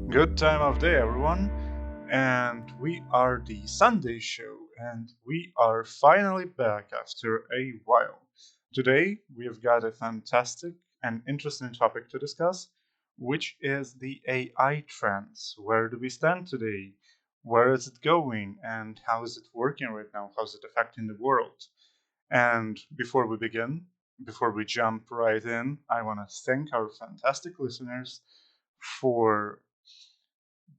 Good time of day, everyone. And we are the Sunday show, and we are finally back after a while. Today, we have got a fantastic and interesting topic to discuss, which is the AI trends. Where do we stand today? Where is it going? And how is it working right now? How is it affecting the world? And before we jump right in, I want to thank our fantastic listeners for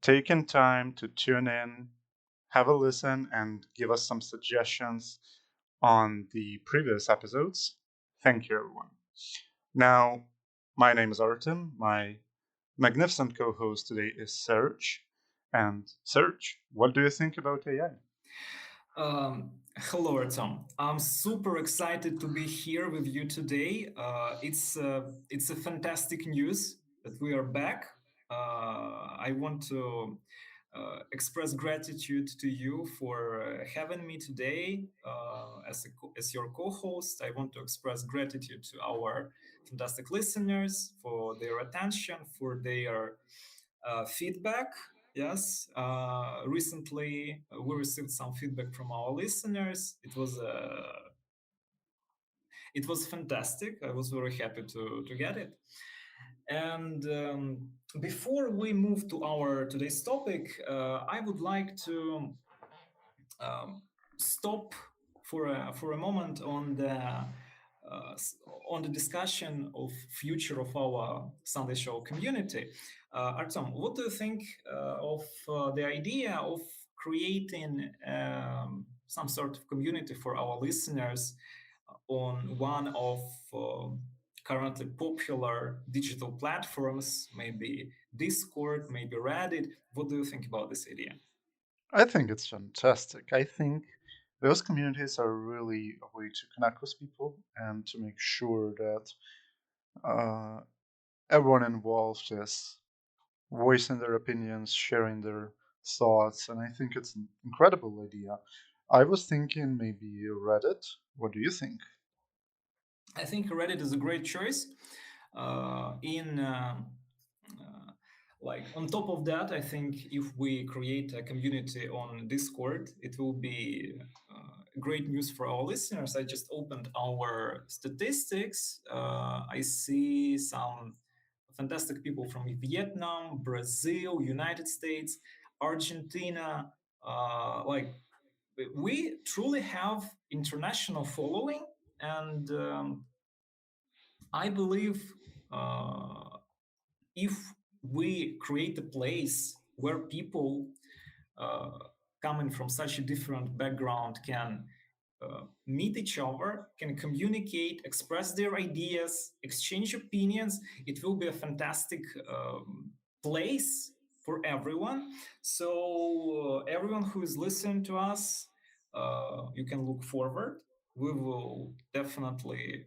taking time to tune in, have a listen, and give us some suggestions on the previous episodes. Thank you, everyone. Now, my name is Artem. My magnificent co host today is Serge. And Serge, what do you think about AI? Hello, Tom. I'm super excited to be here with you today. It's a fantastic news that we are back. I want to express gratitude to you for having me today as your co-host. I want to express gratitude to our fantastic listeners for their attention, for their feedback. Yes, recently we received some feedback from our listeners. It was fantastic. I was very happy to get it. And before we move to our today's topic, I would like to um, stop for a moment on the discussion of future of our Sunday show community. Artem, what do you think of the idea of creating some sort of community for our listeners on one of currently popular digital platforms, maybe Discord, maybe Reddit? What do you think about this idea? I think it's fantastic. I think those communities are really a way to connect with people and to make sure that uh, everyone involved is voicing their opinions, sharing their thoughts, and I think it's an incredible idea. I was thinking maybe Reddit. What do you think? I think Reddit is a great choice. In Like on top of that, I think if we create a community on Discord, it will be great news for our listeners. I just opened our statistics. I see some fantastic people from Vietnam, Brazil, United States, Argentina. Like we truly have international following, and I believe if we create a place where people uh, coming from such a different background can meet each other, can communicate, express their ideas, exchange opinions, it will be a fantastic place for everyone. So, everyone who is listening to us, you can look forward. We will definitely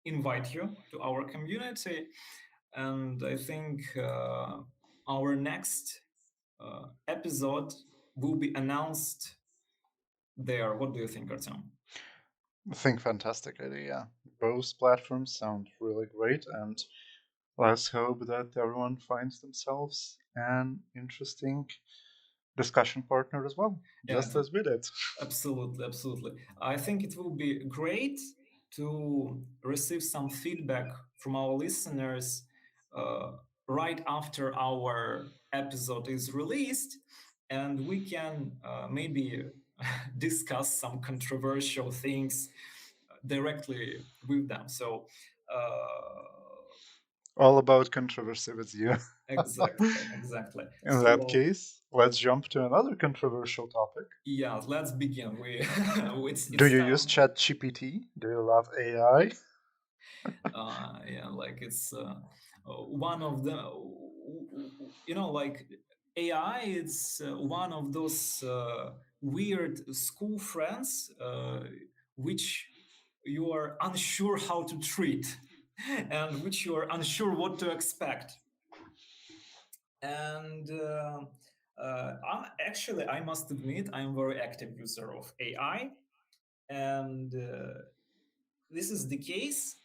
invite you to our community. And I think our next episode will be announced there. What do you think, Artem? I think fantastic idea. Both platforms sound really great, and let's hope that everyone finds themselves an interesting discussion partner as well, Yeah, just as we did. absolutely, absolutely. I think it will be great to receive some feedback from our listeners uh, right after our episode is released, and we can maybe discuss some controversial things directly with them. So, All about controversy with you. exactly, exactly. In that So, case, let's jump to another controversial topic. yeah, let's begin. Do It's you use time. ChatGPT? Do you love AI? Yeah, like it's one of the, like AI is one of those weird school friends which you are unsure how to treat and which you are unsure what to expect. And I must admit, I'm a very active user of AI, and this is the case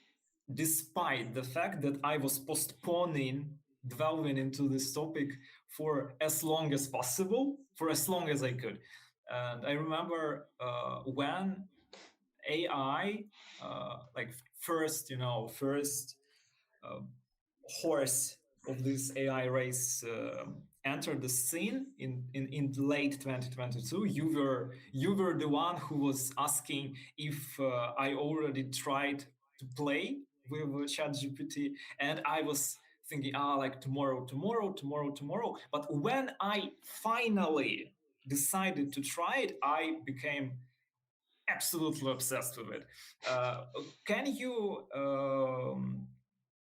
despite the fact that I was postponing delving into this topic for as long as possible, for as long as I could. And I remember when AI, like first, first uh, horse of this AI race entered the scene in late 2022. You were the one who was asking if I already tried to play with ChatGPT, and I was thinking, like tomorrow, tomorrow, tomorrow, tomorrow. But when I finally decided to try it, I became absolutely obsessed with it. Can you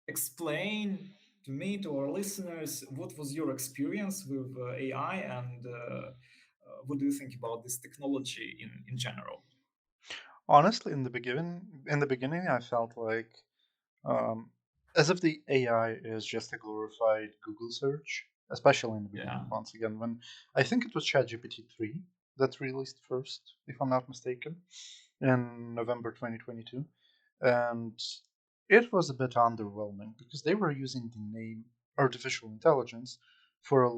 explain to me, to our listeners, what was your experience with AI, and what do you think about this technology in general? Honestly, in the beginning, I felt like um, as if the AI is just a glorified Google search, especially in the Yeah. beginning. Once again, when I think it was ChatGPT 3 that released first, if I'm not mistaken, in November 2022, and it was a bit underwhelming because they were using the name artificial intelligence for a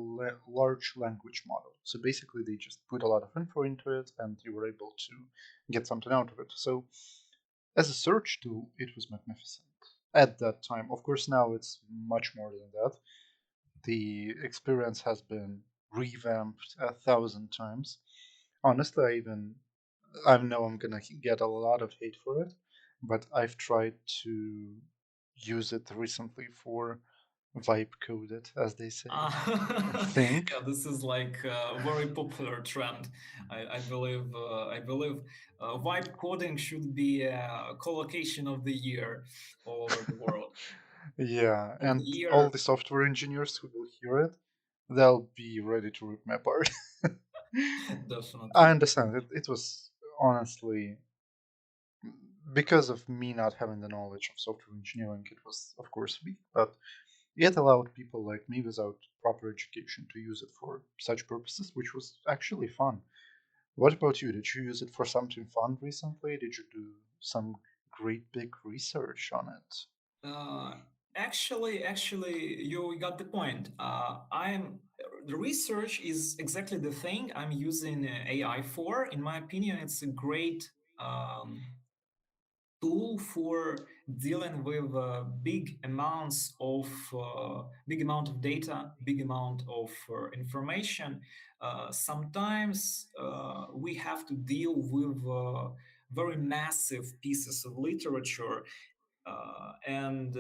large language model. So basically, they just put a lot of info into it, and you were able to get something out of it. So as a search tool, it was magnificent at that time. Of course, now it's much more than that. The experience has been revamped 1,000 times. Honestly, I know I'm gonna get a lot of hate for it, but I've tried to use it recently for vibe code it, as they say. I think. Yeah, this is like a very popular trend. I believe vibe coding should be a collocation of the year all over the world. Yeah, Of the and all year, the software engineers who will hear it, they'll be ready to rip me apart. I definitely. understand it was honestly because of me not having the knowledge of software engineering, it was of course weak, but it allowed people like me without proper education to use it for such purposes, which was actually fun. What about you? Did you use it for something fun recently? Did you do some great big research on it? Uh, actually, you got the point. I'm The research is exactly the thing I'm using AI for. In my opinion, it's a great tool for dealing with big amount of data, big amount of information. Sometimes we have to deal with very massive pieces of literature, and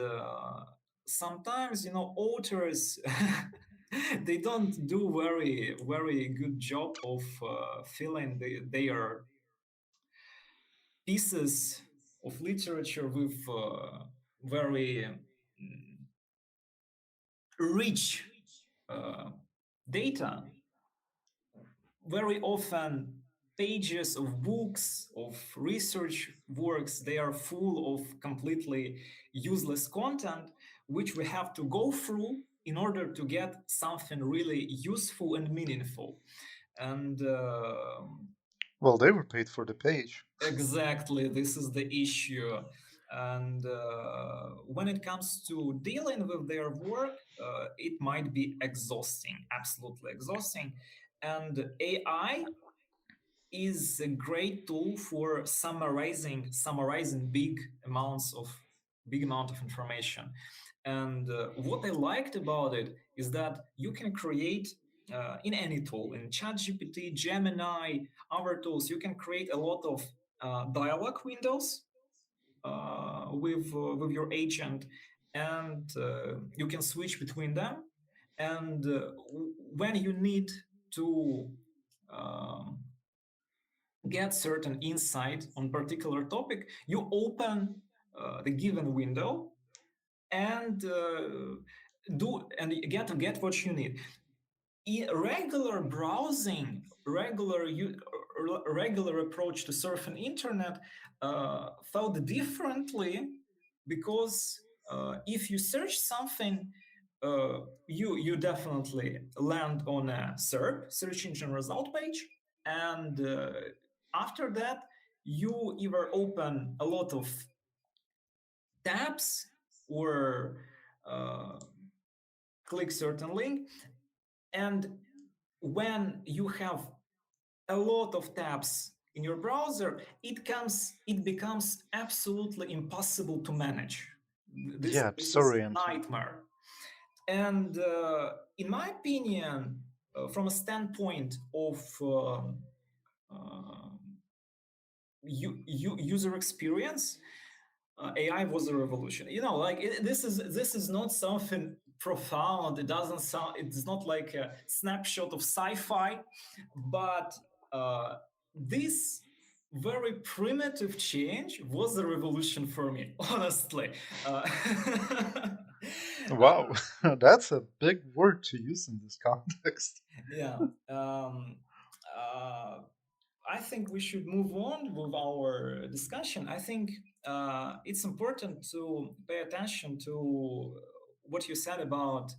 sometimes authors they don't do very good job of filling their pieces of literature with very rich uh, data. Very often pages of books, of research works, they are full of completely useless content which we have to go through in order to get something really useful and meaningful. And Well, they were paid for the page. exactly, this is the issue. And when it comes to dealing with their work, it might be exhausting, absolutely exhausting. And AI is a great tool for summarizing big amount of information. And what I liked about it is that you can create in any tool, in ChatGPT, Gemini, other tools, you can create a lot of dialogue windows with your agent, and you can switch between them. And when you need to um, get certain insight on particular topic, you open the given window and do and get what you need. Regular browsing, regular approach to surfing internet felt differently, because if you search something, you definitely land on a SERP, search engine result page, and after that you either open a lot of tabs or uh, click certain link, and when you have a lot of tabs in your browser, it becomes absolutely impossible to manage. Yeah, This is disorienting. nightmare. And in my opinion, from a standpoint of uh, user experience, AI was a revolution. Like this is not something profound. It doesn't sound. It's not like a snapshot of sci-fi, but this very primitive change was a revolution for me, honestly. Wow, that's a big word to use in this context. Yeah. Uh, I think we should move on with our discussion. I think it's important to pay attention to what you said about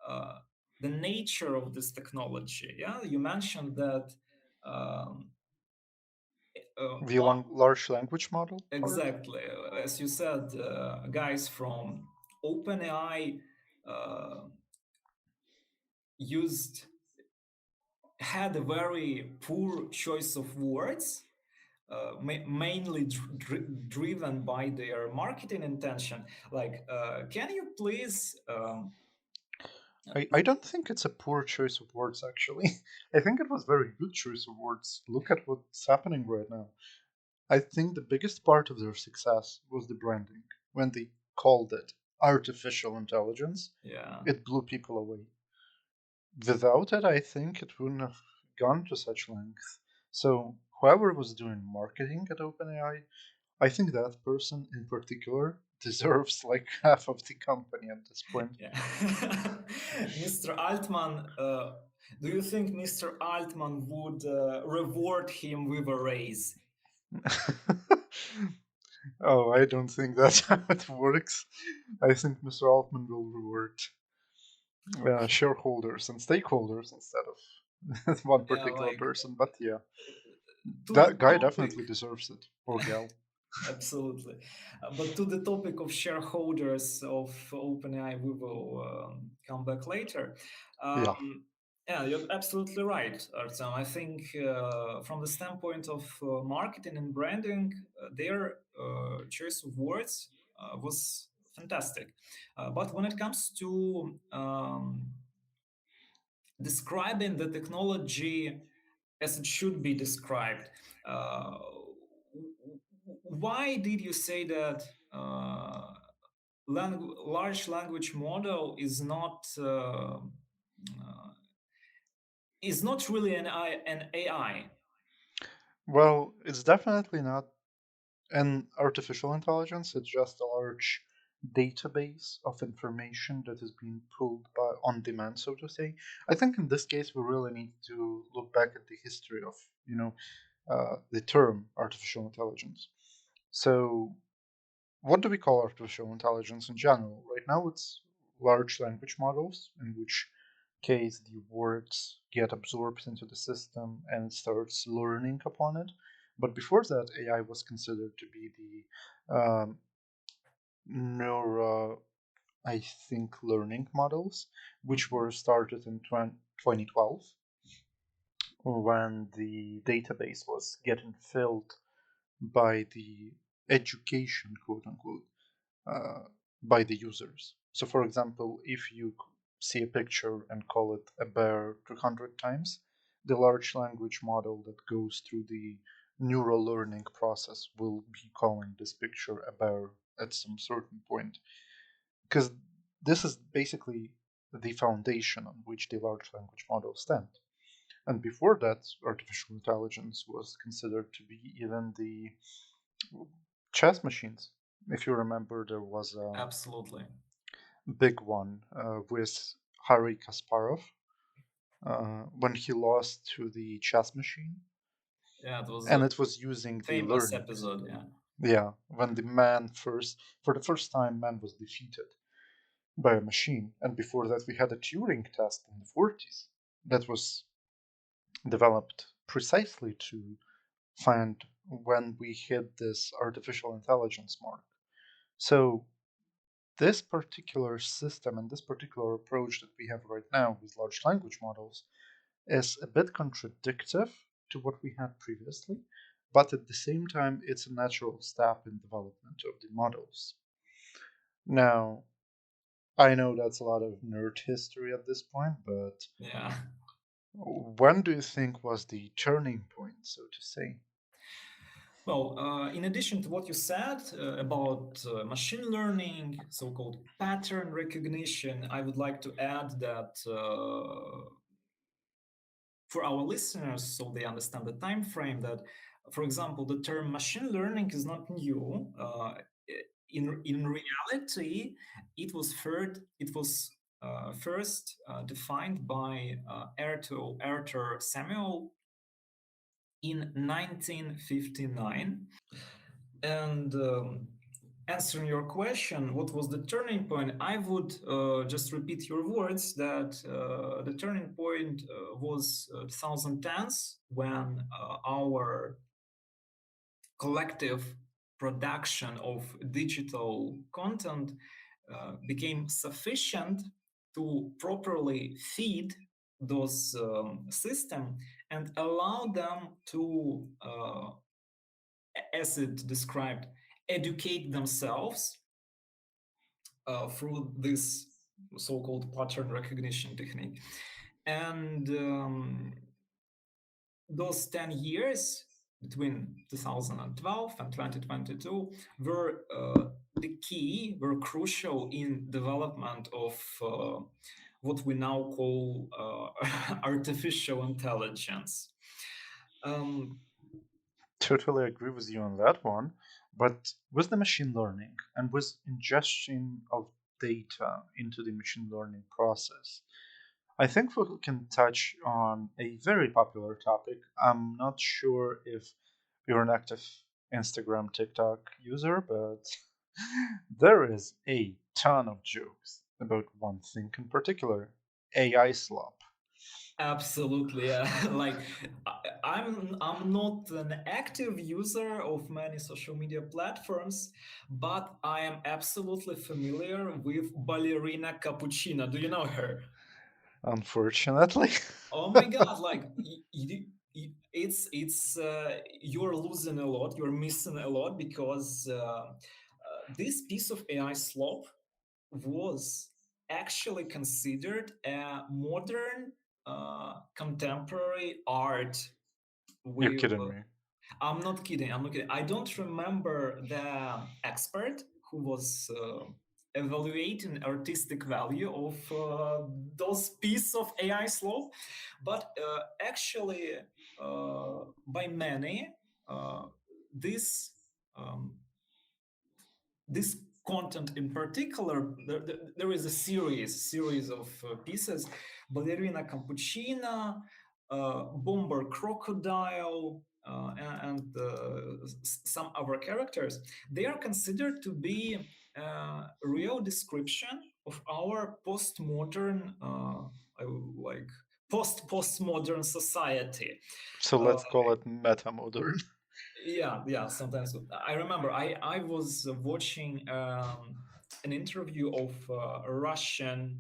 uh, the nature of this technology. Yeah, you mentioned that um, The large language model part? exactly, as you said, guys from OpenAI uh, used had a very poor choice of words, mainly driven by their marketing intention. Like, can you please? I don't think it's a poor choice of words, actually. I think it was very good choice of words. Look at what's happening right now. I think the biggest part of their success was the branding. When they called it artificial intelligence, Yeah, it blew people away. Without it, I think it wouldn't have gone to such length. So, whoever was doing marketing at OpenAI, I think that person in particular deserves like half of the company at this point. yeah. Mr. Altman, do you think Mr. Altman would reward him with a raise? Oh, I don't think that's how it works. I think Mr. Altman will reward shareholders and stakeholders instead of one Yeah, particular like person. But yeah, to the that guy topic. definitely deserves it, or gal. Absolutely. But to the topic of shareholders of OpenAI, we will come back later. Yeah, Yeah, you're absolutely right, Artem. I think from the standpoint of marketing and branding, their choice of words was fantastic. But when it comes to describing the technology as it should be described. Uh, why did you say that large language model is not really an AI? well, it's definitely not an artificial intelligence. It's just a large database of information that is being pulled by on demand, so to say. I think in this case we really need to look back at the history of the term artificial intelligence. So, what do we call artificial intelligence in general? Right now, it's large language models, in which case the words get absorbed into the system and it starts learning upon it. But before that, AI was considered to be the neuro, I think, learning models, which Mhm. were started in 2012 when the database was getting filled by the education, quote unquote, uh, by the users. So, for example, if you see a picture and call it a bear 200 times, the large language model that goes through the neural learning process will be calling this picture a bear at some certain point. Because this is basically the foundation on which the large language models stand. And before that, artificial intelligence was considered to be even the chess machines. If you remember, there was a Absolutely. big one with Harry Kasparov when he lost to the chess machine, Yeah, it was a and it was using the famous learning. episode. Yeah. Yeah, when for the first time, man was defeated by a machine, and before that, we had a Turing test in the 40s that was developed precisely to find when we hit this artificial intelligence mark. So this particular system and this particular approach that we have right now with large language models is a bit contradictory to what we had previously, but at the same time, it's a natural step in development of the models. Now, I know that's a lot of nerd history at this point, but Yeah. when do you think was the turning point, so to say? Well, in addition to what you said about machine learning, so-called pattern recognition, I would like to add that for our listeners, so they understand the time frame, that, for example, the term machine learning is not new. In reality, it was first defined by Arthur Samuel in 1959. And answering your question, what was the turning point? I would just repeat your words that the turning point was 2010s, when our collective production of digital content became sufficient to properly feed those systems and allow them to, as it described, educate themselves through this so-called pattern recognition technique. And those 10 years between 2012 and 2022 were crucial in development of what we now call artificial intelligence. Um, Totally agree with you on that one. But with the machine learning and with ingestion of data into the machine learning process, I think we can touch on a very popular topic. I'm not sure if you're an active Instagram, TikTok user, but there is a ton of jokes about one thing in particular: AI slop. Absolutely, yeah. Like I'm not an active user of many social media platforms, but I am absolutely familiar with Ballerina Cappuccina. Do you know her? Unfortunately. Oh my God! Like it's you're losing a lot. You're missing a lot because this piece of AI slop was actually considered a modern contemporary art You're with kidding me. I'm not kidding. I'm not kidding. I don't remember the expert who was evaluating artistic value of those piece of AI slope, but actually, by many, uh, this um, this content in particular, there is a series of pieces: Ballerina Cappuccina, Bomber Crocodile, and some other characters. They are considered to be a real description of our postmodern, like postmodern society. So Uh, let's call it meta modern. yeah, sometimes I remember I was watching an interview of a Russian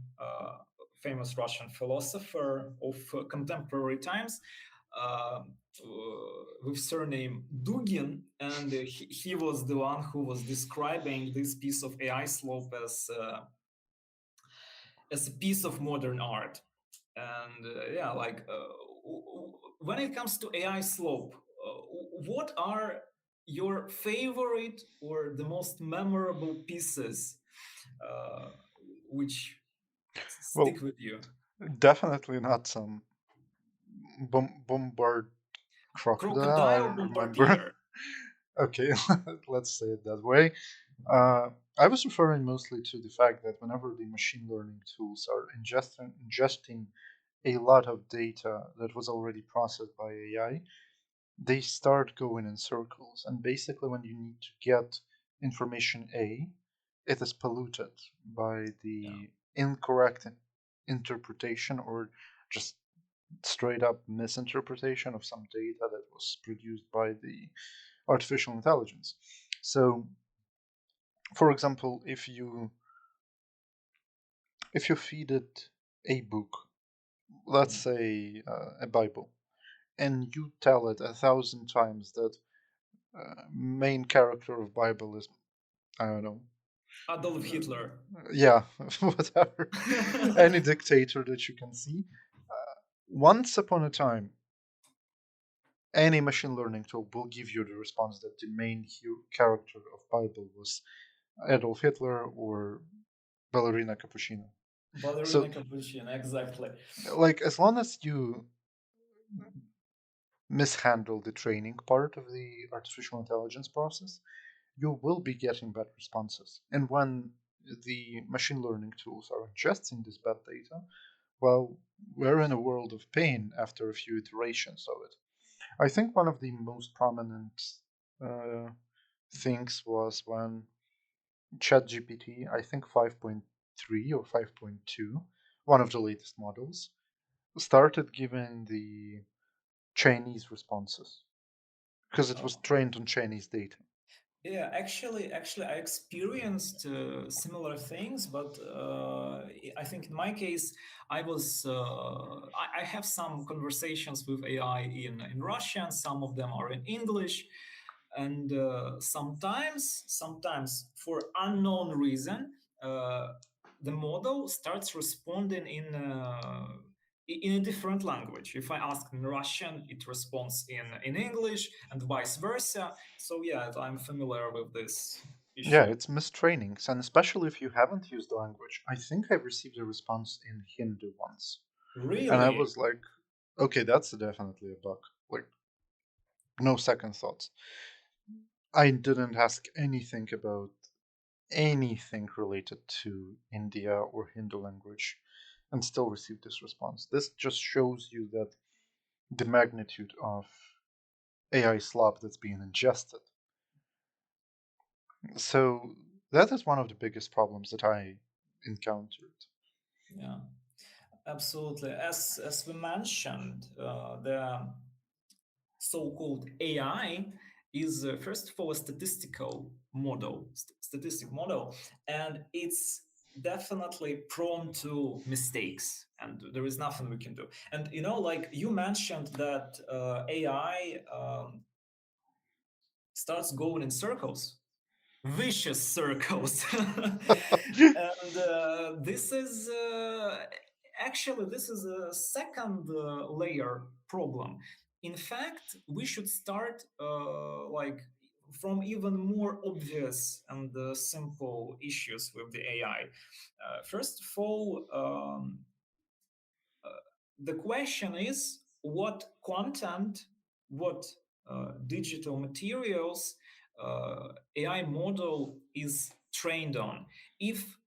famous Russian philosopher of contemporary times, uh, with surname Dugin, and he was the one who was describing this piece of AI slope as a piece of modern art. And yeah, like when it comes to AI slope, what are your favorite or the most memorable pieces uh, which Well, stick with you? definitely not some bombard crocodile, I Crocodile remember. Bombardier. Okay, let's say it that way. I was referring mostly to the fact that whenever the machine learning tools are ingesting a lot of data that was already processed by AI, they start going in circles. And basically, when you need to get information A, it is polluted by Yeah. the incorrect interpretation or just straight up misinterpretation of some data that was produced by the artificial intelligence. So, for example, if you If you feed it a book, let's say a Bible, and you tell it 1,000 times that main character of Bible is, I don't know, Adolf Hitler. yeah, whatever, any dictator that you can see. Once upon a time, any machine learning tool will give you the response that the main character of Bible was Adolf Hitler or Ballerina Cappuccino. Ballerina So, Capuchin, exactly. like, as long as you mishandle the training part of the artificial intelligence process, you will be getting bad responses. And when the machine learning tools are ingesting this bad data, well, we're in a world of pain after a few iterations of it. I think one of the most prominent uh, things was when ChatGPT, I think 5.3 or 5.2, one of the latest models, started giving the Chinese responses because it was Oh. trained on Chinese data. Yeah, actually, I experienced similar things, but I think in my case, I have some conversations with AI in Russian. Some of them are in English, and sometimes for unknown reason, uh, the model starts responding in a different language. If I ask in Russian, it responds in English, and vice versa. So yeah, I'm familiar with this Yeah, issue. it's mistrainings, and especially if you haven't used the language. I think I received a response in Hindu once, and I Really? was like, okay, that's definitely a bug. Like, no second thoughts. I didn't ask anything about anything related to India or Hindu language and still received this response. This just shows you that the magnitude of AI slop that's being ingested. So that is one of the biggest problems that I encountered. Yeah, absolutely. As we mentioned, the so-called AI is first of all a statistical model, statistic model, and it's definitely prone to mistakes, and there is nothing we can do. And like you mentioned that AI starts going in circles, vicious circles. And this is a second layer problem. In fact, we should start like from even more obvious and simple issues with the AI. First of all, uh, the question is what content, what digital materials AI model is trained on. If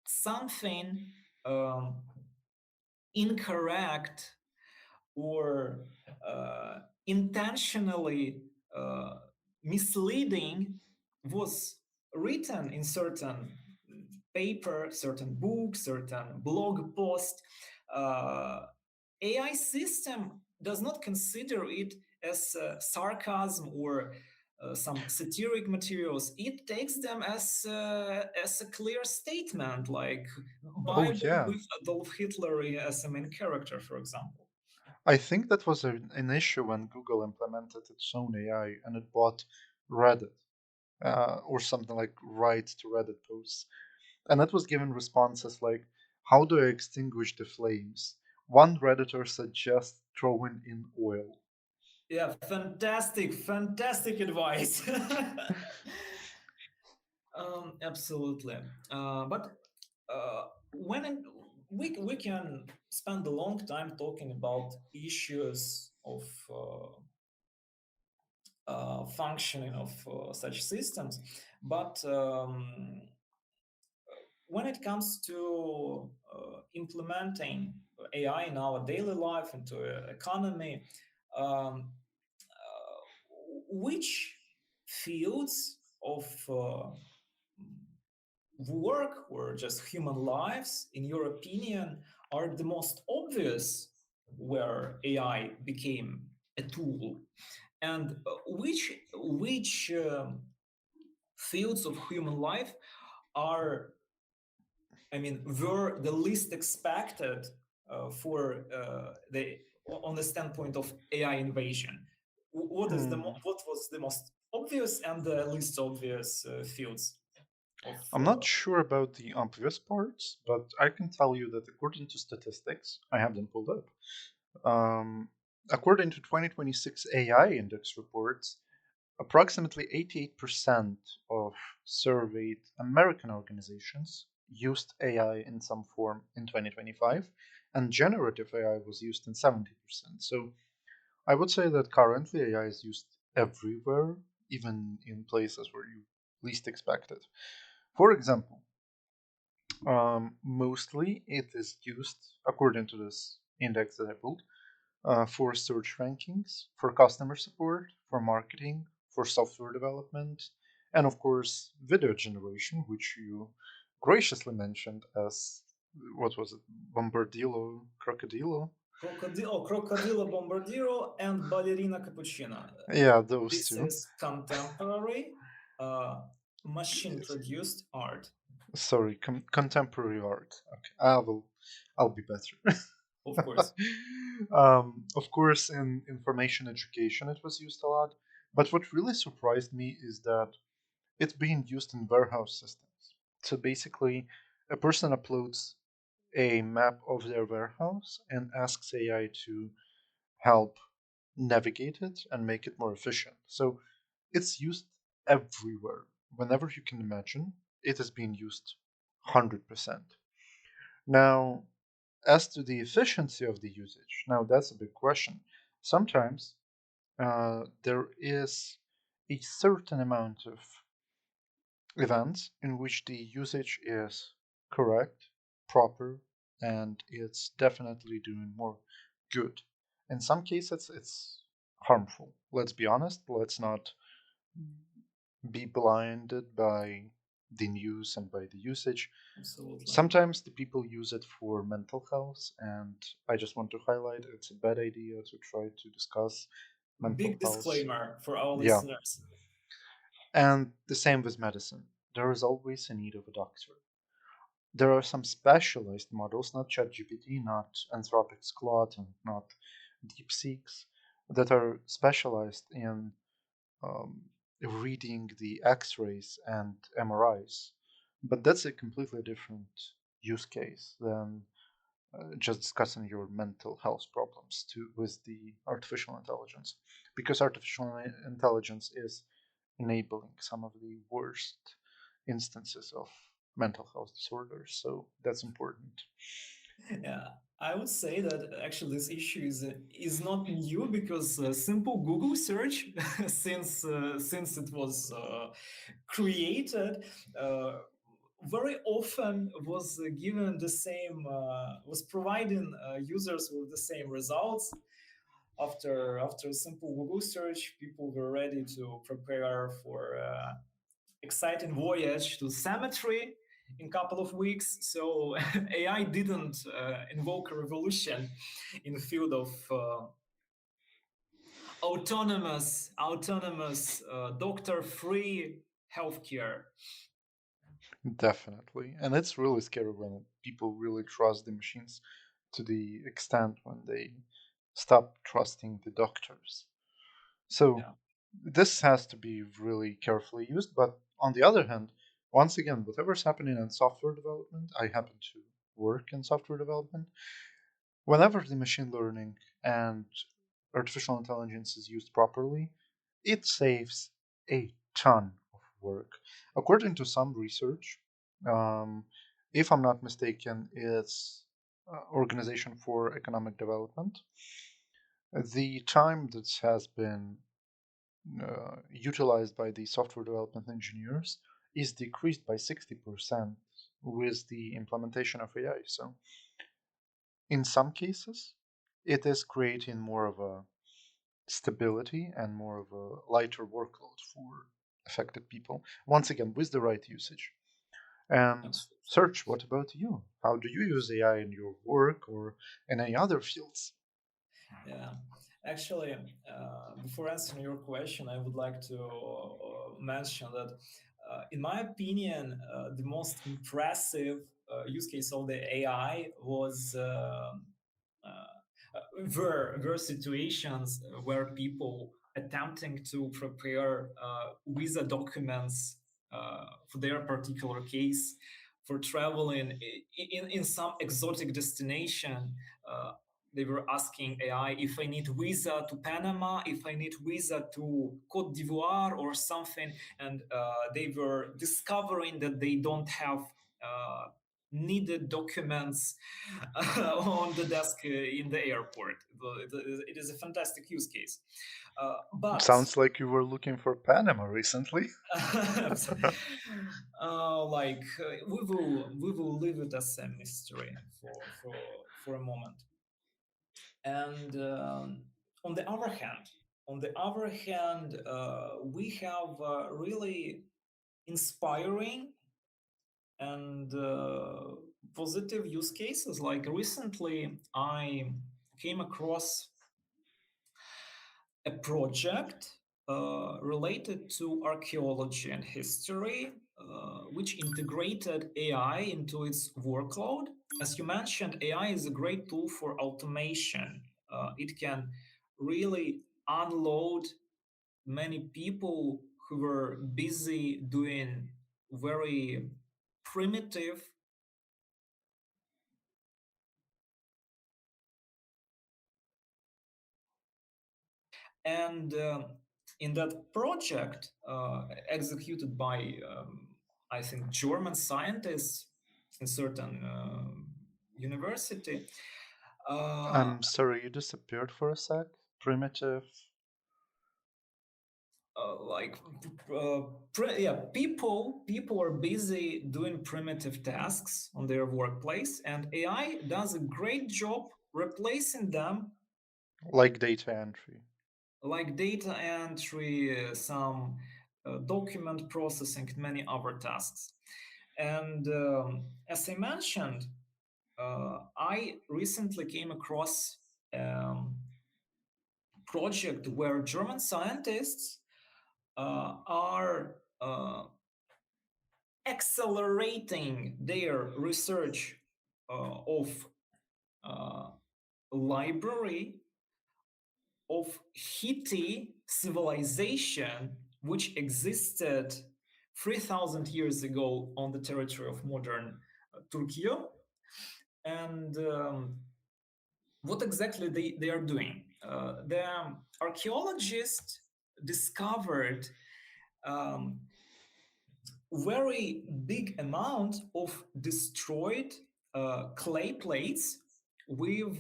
something incorrect or intentionally uh, misleading was written in certain paper, certain book, certain blog post, uh, AI system does not consider it as sarcasm or some satiric materials. It takes them as a clear statement, like Oh, Bible yeah. with Adolf Hitler as a main character, for example. I think that was an issue when Google implemented its own AI and it bought Reddit or something like rights to Reddit posts. And it was given responses like, how do I extinguish the flames? One Redditor suggests throwing in oil. Yeah, fantastic advice. Absolutely. But when it, we can spend a long time talking about issues of functioning of such systems, but when it comes to implementing AI in our daily life into economy, um, which fields of work or just human lives, in your opinion, are the most obvious where AI became a tool, and which fields of human life are I mean, were the least expected for the on the standpoint of AI invasion? Hmm. What was the most obvious and the least obvious fields of? I'm not sure about the obvious parts, but I can tell you that according to statistics, I have them pulled up. Um, According to 2026 AI Index reports, approximately 88% of surveyed American organizations used AI in some form in 2025, and generative AI was used in 70%. So I would say that currently AI is used everywhere, even in places where you least expect it. For example, mostly it is used, according to this index that I pulled, for search rankings, for customer support, for marketing, for software development, and of course, video generation, which you graciously mentioned as what was it, Bombardillo, Crocodilo? Crocodilo Bombardiro and Ballerina Cappuccino. Yeah, those This two. is contemporary uh, machine Yes. produced art, Sorry, contemporary art. Okay, I'll be better. of course. Of course, in information education, it was used a lot. But what really surprised me is that it's being used in warehouse systems. So basically, a person uploads a map of their warehouse and asks AI to help navigate it and make it more efficient. So it's used everywhere. Whenever you can imagine, it is being used 100%. Now, as to the efficiency of the usage, now that's a big question. Sometimes there is a certain amount of events in which the usage is correct, proper, and it's definitely doing more good. In some cases, it's harmful. Let's be honest, let's not be blinded by the news and by the usage. Absolutely. Sometimes the people use it for mental health, and I just want to highlight it's a bad idea to try to discuss mental Big health. disclaimer for our Yeah, listeners. and the same with medicine. There is always a need of a doctor. There are some specialized models, not ChatGPT, not Anthropic's Claude, and not DeepSeek's, that are specialized in reading the X-rays and MRIs. But that's a completely different use case than just discussing your mental health problems with the artificial intelligence, because artificial intelligence is enabling some of the worst instances of mental health disorders. So that's important. Yeah, I would say that actually this issue is not new because simple Google search, since it was created, uh, very often was given the same was providing users with the same results. After a simple Google search, people were ready to prepare for exciting voyage to cemetery in a couple of weeks. So AI didn't invoke a revolution in the field of autonomous doctor-free healthcare. Definitely. And it's really scary when people really trust the machines to the extent when they stop trusting the doctors. So Yeah, this has to be really carefully used. But on the other hand, once again, whatever's happening in software development, I happen to work in software development. Whenever the machine learning and artificial intelligence is used properly, it saves a ton of work. According to some research, um, if I'm not mistaken, it's Organization for Economic Development. The time that has been utilized by the software development engineers is decreased by 60% with the implementation of AI. So, in some cases, it is creating more of a stability and more of a lighter workload for affected people. Once again, with the right usage. And absolutely. Search, what about you? How do you use AI in your work or in any other fields? Yeah. Actually, before answering your question, I would like to mention that, in my opinion, the most impressive use case of the AI was were situations where people attempting to prepare visa documents for their particular case for traveling in some exotic destination. Uh, they were asking AI if I need visa to Panama, if I need visa to Cote d'Ivoire or something, and they were discovering that they don't have uh, needed documents on the desk in the airport. It is a fantastic use case. It But sounds like you were looking for Panama recently. we will leave it as a mystery for a moment. And on the other hand, we have really inspiring and positive use cases. Like recently, I came across a project related to archaeology and history, which integrated AI into its workload. As you mentioned, AI is a great tool for automation. It can really unload many people who were busy doing very primitive and in that project executed by I think German scientists in certain university, uh, I'm sorry, you disappeared for a sec. Primitive. like yeah, people are busy doing primitive tasks on their workplace, and AI does a great job replacing them, Like data entry. like data entry, some document processing, and many other tasks. And as I mentioned, I recently came across a project where German scientists are accelerating their research of uh, library of Hittite civilization, which existed 3,000 years ago on the territory of modern Turkey. And what exactly they are doing? The archaeologists discovered um, very big amount of destroyed clay plates with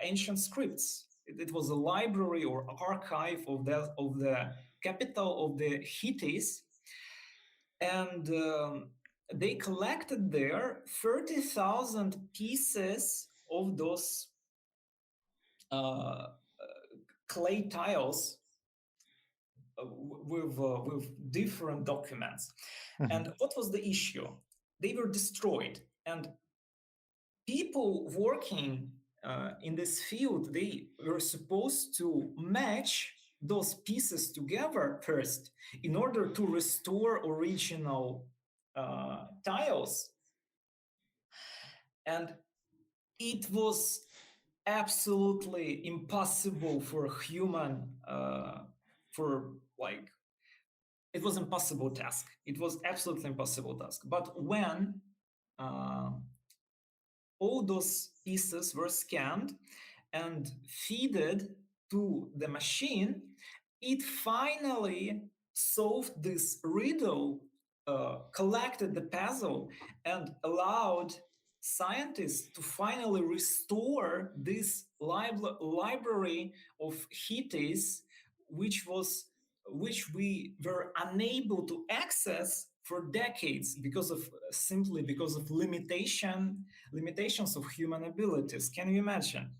ancient scripts. It was a library or archive of the capital of the Hittites, and they collected there 30,000 pieces of those clay tiles with different documents. Mhm. And what was the issue? They were destroyed, and people working in this field, they were supposed to match those pieces together first in order to restore original tiles. And it was absolutely impossible for a human for like it was impossible task. It was absolutely impossible task. But when uh, all those pieces were scanned and feeded to the machine, it finally solved this riddle, collected the puzzle, and allowed scientists to finally restore this library of Hittites, which was which we were unable to access for decades because of simply because of limitations of human abilities. Can you imagine?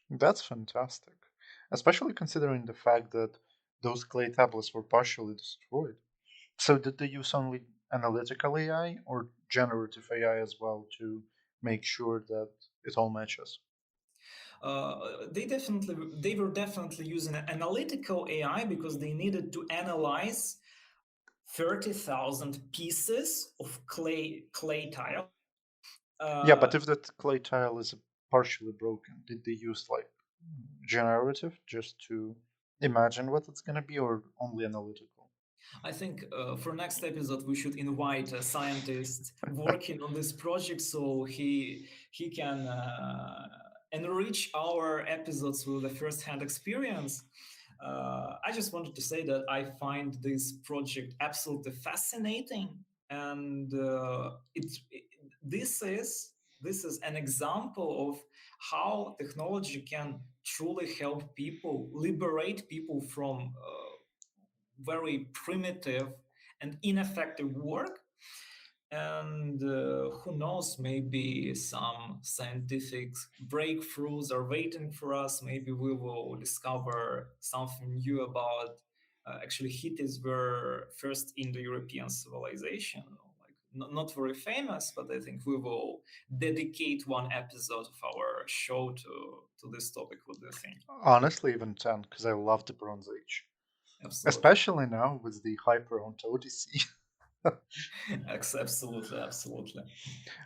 That's fantastic. Especially considering the fact that those clay tablets were partially destroyed. So, did they use only analytical AI or generative AI as well to make sure that it all matches? They were definitely using analytical AI because they needed to analyze 30,000 pieces of clay tile. Yeah, Uh, but if that clay tile is partially broken, did they use like generative just to imagine what it's gonna be, or only analytical? I think for next episode we should invite a scientist working on this project so he can enrich our episodes with a first-hand experience. I just wanted to say that I find this project absolutely fascinating, and this is an example of how technology can truly help people, liberate people from very primitive and ineffective work. And who knows, maybe some scientific breakthroughs are waiting for us. Maybe we will discover something new about actually Hittites were first in the European civilization. Like not very famous, but I think we will dedicate one episode of our show to this topic. What do you think? Honestly, even 10, because I love the Bronze Age, Absolutely. especially now with the Hyperonte Odyssey. Absolutely, absolutely.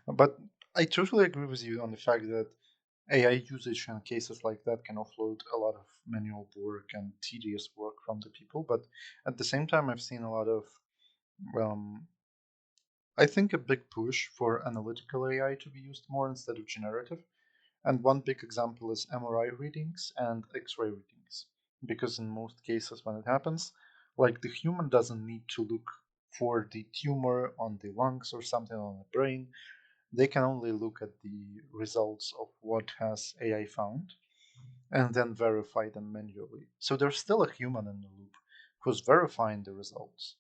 But I totally agree with you on the fact that AI usage in cases like that can offload a lot of manual work and tedious work from the people. But at the same time, I've seen a lot of, um, I think, a big push for analytical AI to be used more instead of generative. And one big example is MRI readings and X ray readings. Because in most cases, when it happens, like the human doesn't need to look for the tumor on the lungs or something on the brain. They can only look at the results of what has AI found and then verify them manually. So there's still a human in the loop who's verifying the results.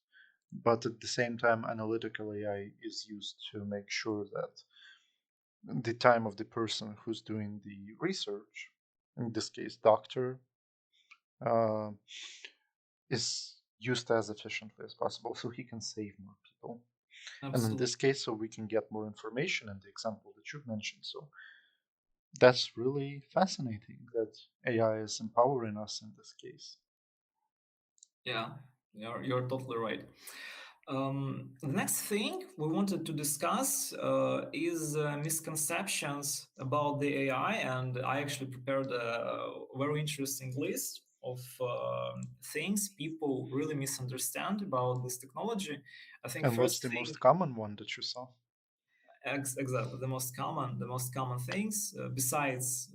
But at the same time, analytical AI is used to make sure that the time of the person who's doing the research, in this case, doctor, uh, is used as efficiently as possible so he can save more people. And in this Absolutely. case, so we can get more information in the example that you've mentioned. So that's really fascinating that AI is empowering us in this case. Yeah, you're totally right. The next thing we wanted to discuss is misconceptions about the AI, and I actually prepared a very interesting list of things people really misunderstand about this technology. I think And what's first the thing, most common one that you saw? exactly, the most common things besides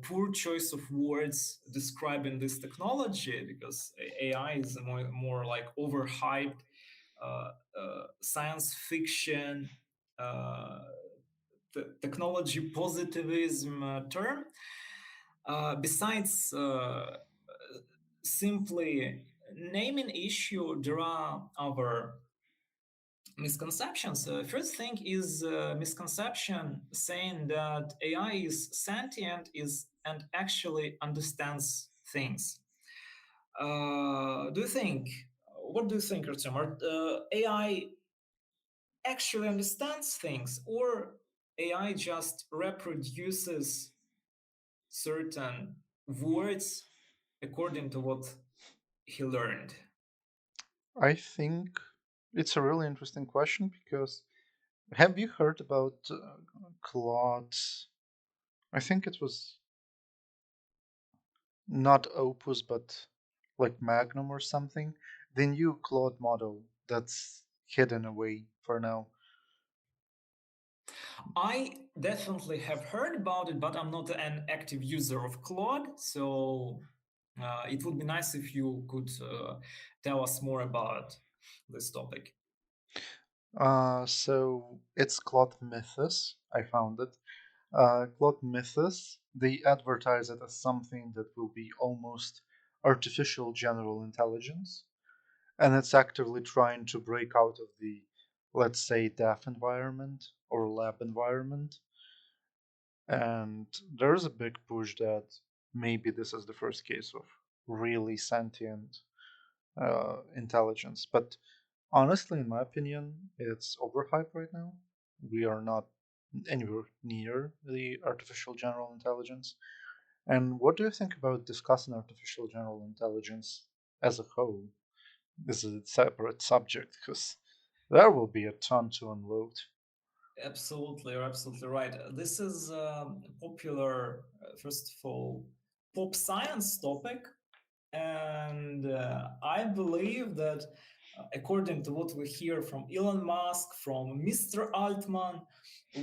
poor choice of words describing this technology, because AI is a more like overhyped science fiction, uh, technology positivism term. Besides simply naming issue, there are other misconceptions. First thing is misconception saying that AI is sentient is and actually understands things. Do you think? What do you think, Artem? AI actually understands things, or AI just reproduces certain words according to what he learned? I think it's a really interesting question because have you heard about Claude? I think it was not Opus, but like Magnum or something. The new Claude model that's hidden away for now. I definitely have heard about it, but I'm not an active user of Claude. So it would be nice if you could tell us more about this topic. So it's Claude Mythos. I found it. Claude Mythos, they advertise it as something that will be almost artificial general intelligence, and it's actively trying to break out of the, let's say, DAF environment or lab environment. And there's a big push that maybe this is the first case of really sentient intelligence. But honestly, in my opinion, it's overhyped right now. We are not anywhere near the artificial general intelligence. And what do you think about discussing artificial general intelligence as a whole? is a separate subject because there will be a ton to unload. Absolutely, you're absolutely right. This is popular, first of all, pop science topic. And I believe that, according to what we hear from Elon Musk, from Mr. Altman,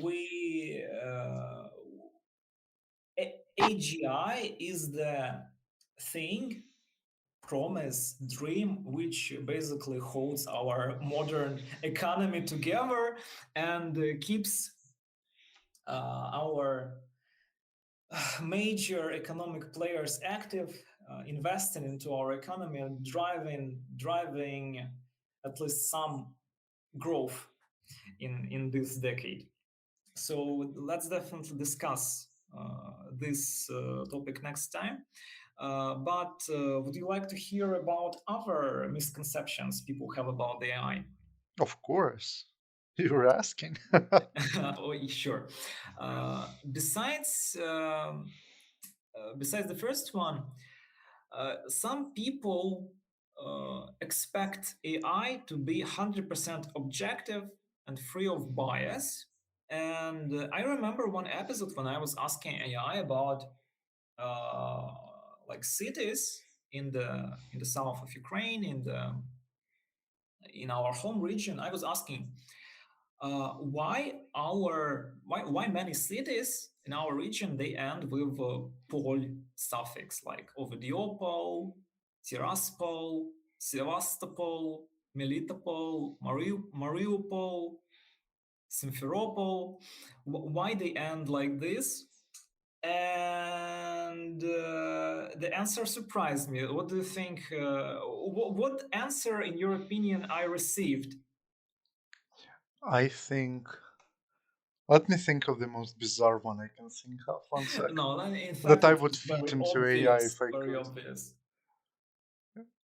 we AGI is the thing, promise, dream, which basically holds our modern economy together and keeps our major economic players active, investing into our economy and driving at least some growth in this decade. So let's definitely discuss this topic next time. But would you like to hear about other misconceptions people have about the AI? Of course, you were asking. Oh, sure. Besides the first one, some people expect AI to be 100% objective and free of bias. And I remember one episode when I was asking AI about uh, like cities in the south of Ukraine, in our home region. I was asking why many cities in our region they end with pol suffix like Ovediopol, Tiraspol, Sevastopol, Melitopol, Mariupol, Simferopol. Why they end like this? And the answer surprised me. What do you think? What answer, in your opinion, I received? I think. Let me think of the most bizarre one I can think of. One sec. No, in That fact, I it would was feed very into AI obvious, if I very could. obvious.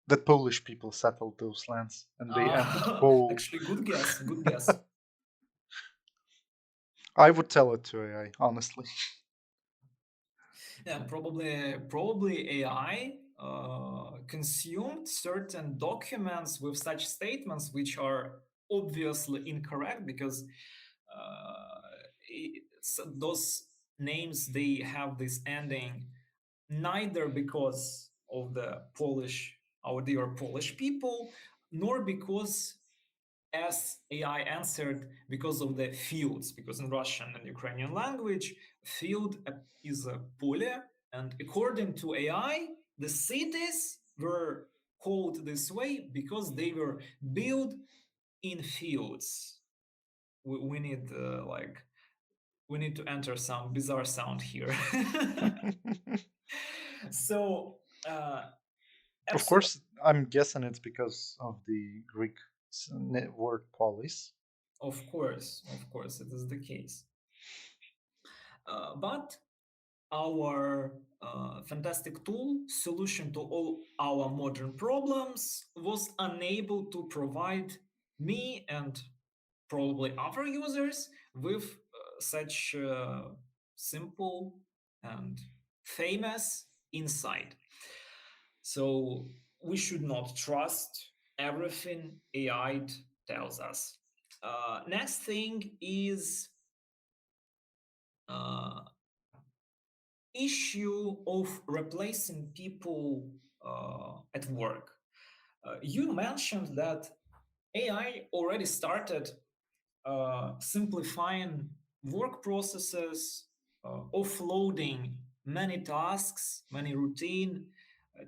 That Polish people settled those lands and they ended Pole. Actually, good guess, good guess. I would tell it to AI, honestly. Yeah, probably AI consumed certain documents with such statements which are obviously incorrect because those names they have this ending neither because of the Polish our dear Polish people nor because as AI answered because of the fields, because in Russian and Ukrainian language, field is a pole, and according to AI, the cities were called this way because they were built in fields. We need we need to enter some bizarre sound here. So Of absolutely, course, I'm guessing it's because of the Greek word polis. of course, it is the case. But our fantastic tool, solution to all our modern problems, was unable to provide me and probably other users with such simple and famous insight. So we should not trust everything AI tells us. Next thing is uh, issue of replacing people at work. You mentioned that AI already started simplifying work processes, offloading many tasks, many routine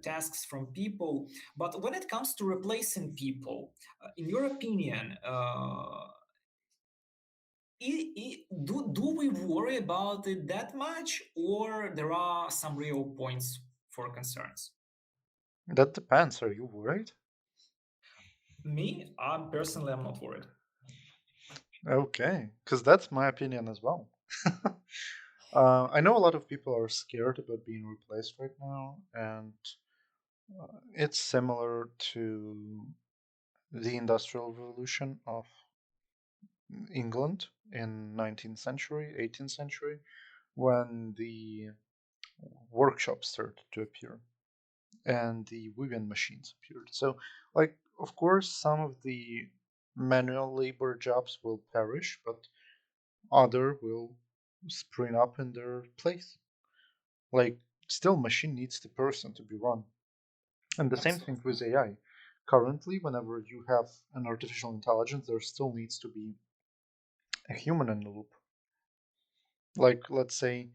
tasks from people. But when it comes to replacing people, in your opinion, do we worry about it that much, or there are some real points for concerns? That depends. Are you worried? Me, I'm not worried. Okay, because that's my opinion as well. I know a lot of people are scared about being replaced right now, and it's similar to the Industrial Revolution of England in 19th century, 18th century, when the workshops started to appear and the weaving machines appeared. So, like, of course, some of the manual labor jobs will perish, but other will spring up in their place. Like, still, machine needs the person to be run. And the same thing Absolutely. with AI. Currently, whenever you have an artificial intelligence, there still needs to be a human in the loop. Like, let's say,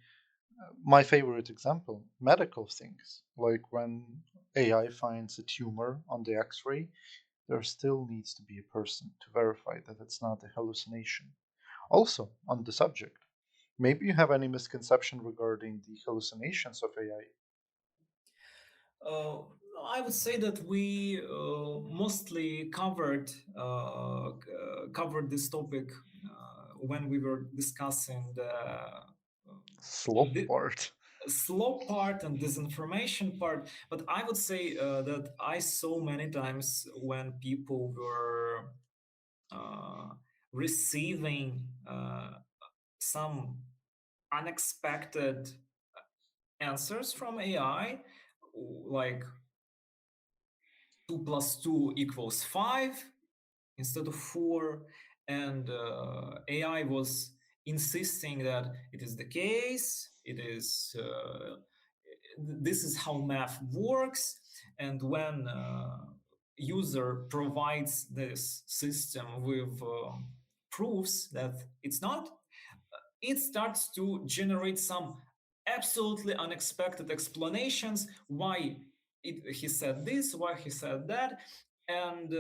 my favorite example, medical things. Like when AI finds a tumor on the x ray, there still needs to be a person to verify that it's not a hallucination. Also, on the subject, maybe you have any misconception regarding the hallucinations of AI? Uh, I would say that we mostly covered this topic when we were discussing Slop the part. slow part and disinformation part. But I would say that I saw many times when people were uh, receiving some unexpected answers from AI, like 2 plus 2 equals 5 instead of 4. And AI was insisting that it is the case, this is how math works. And when user provides this system with proofs that it's not, it starts to generate some absolutely unexpected explanations why he said this, why he said that. And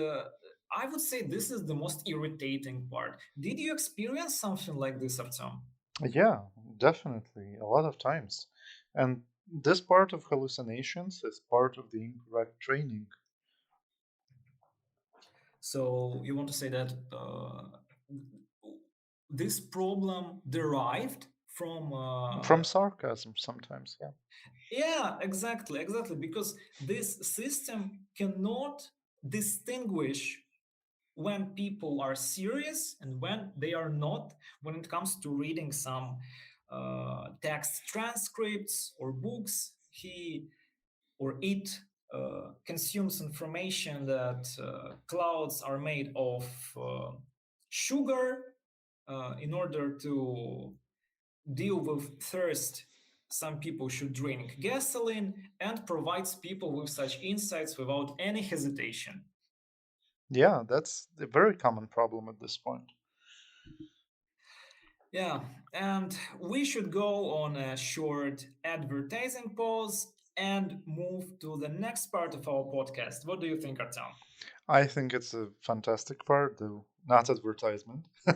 I would say this is the most irritating part. Did you experience something like this, Artem? Yeah, definitely, a lot of times. And this part of hallucinations is part of the incorrect training. So you want to say that this problem derived from From sarcasm sometimes, yeah. yeah, exactly, exactly, because this system cannot distinguish when people are serious and when they are not, when it comes to reading some text transcripts or books. He or it consumes information that clouds are made of sugar in order to deal with thirst. Some people should drink gasoline, and provides people with such insights without any hesitation. Yeah, that's a very common problem at this point. Yeah, and we should go on a short advertising pause and move to the next part of our podcast. What do you think, Artem? I think it's a fantastic part, though not advertisement. Yeah,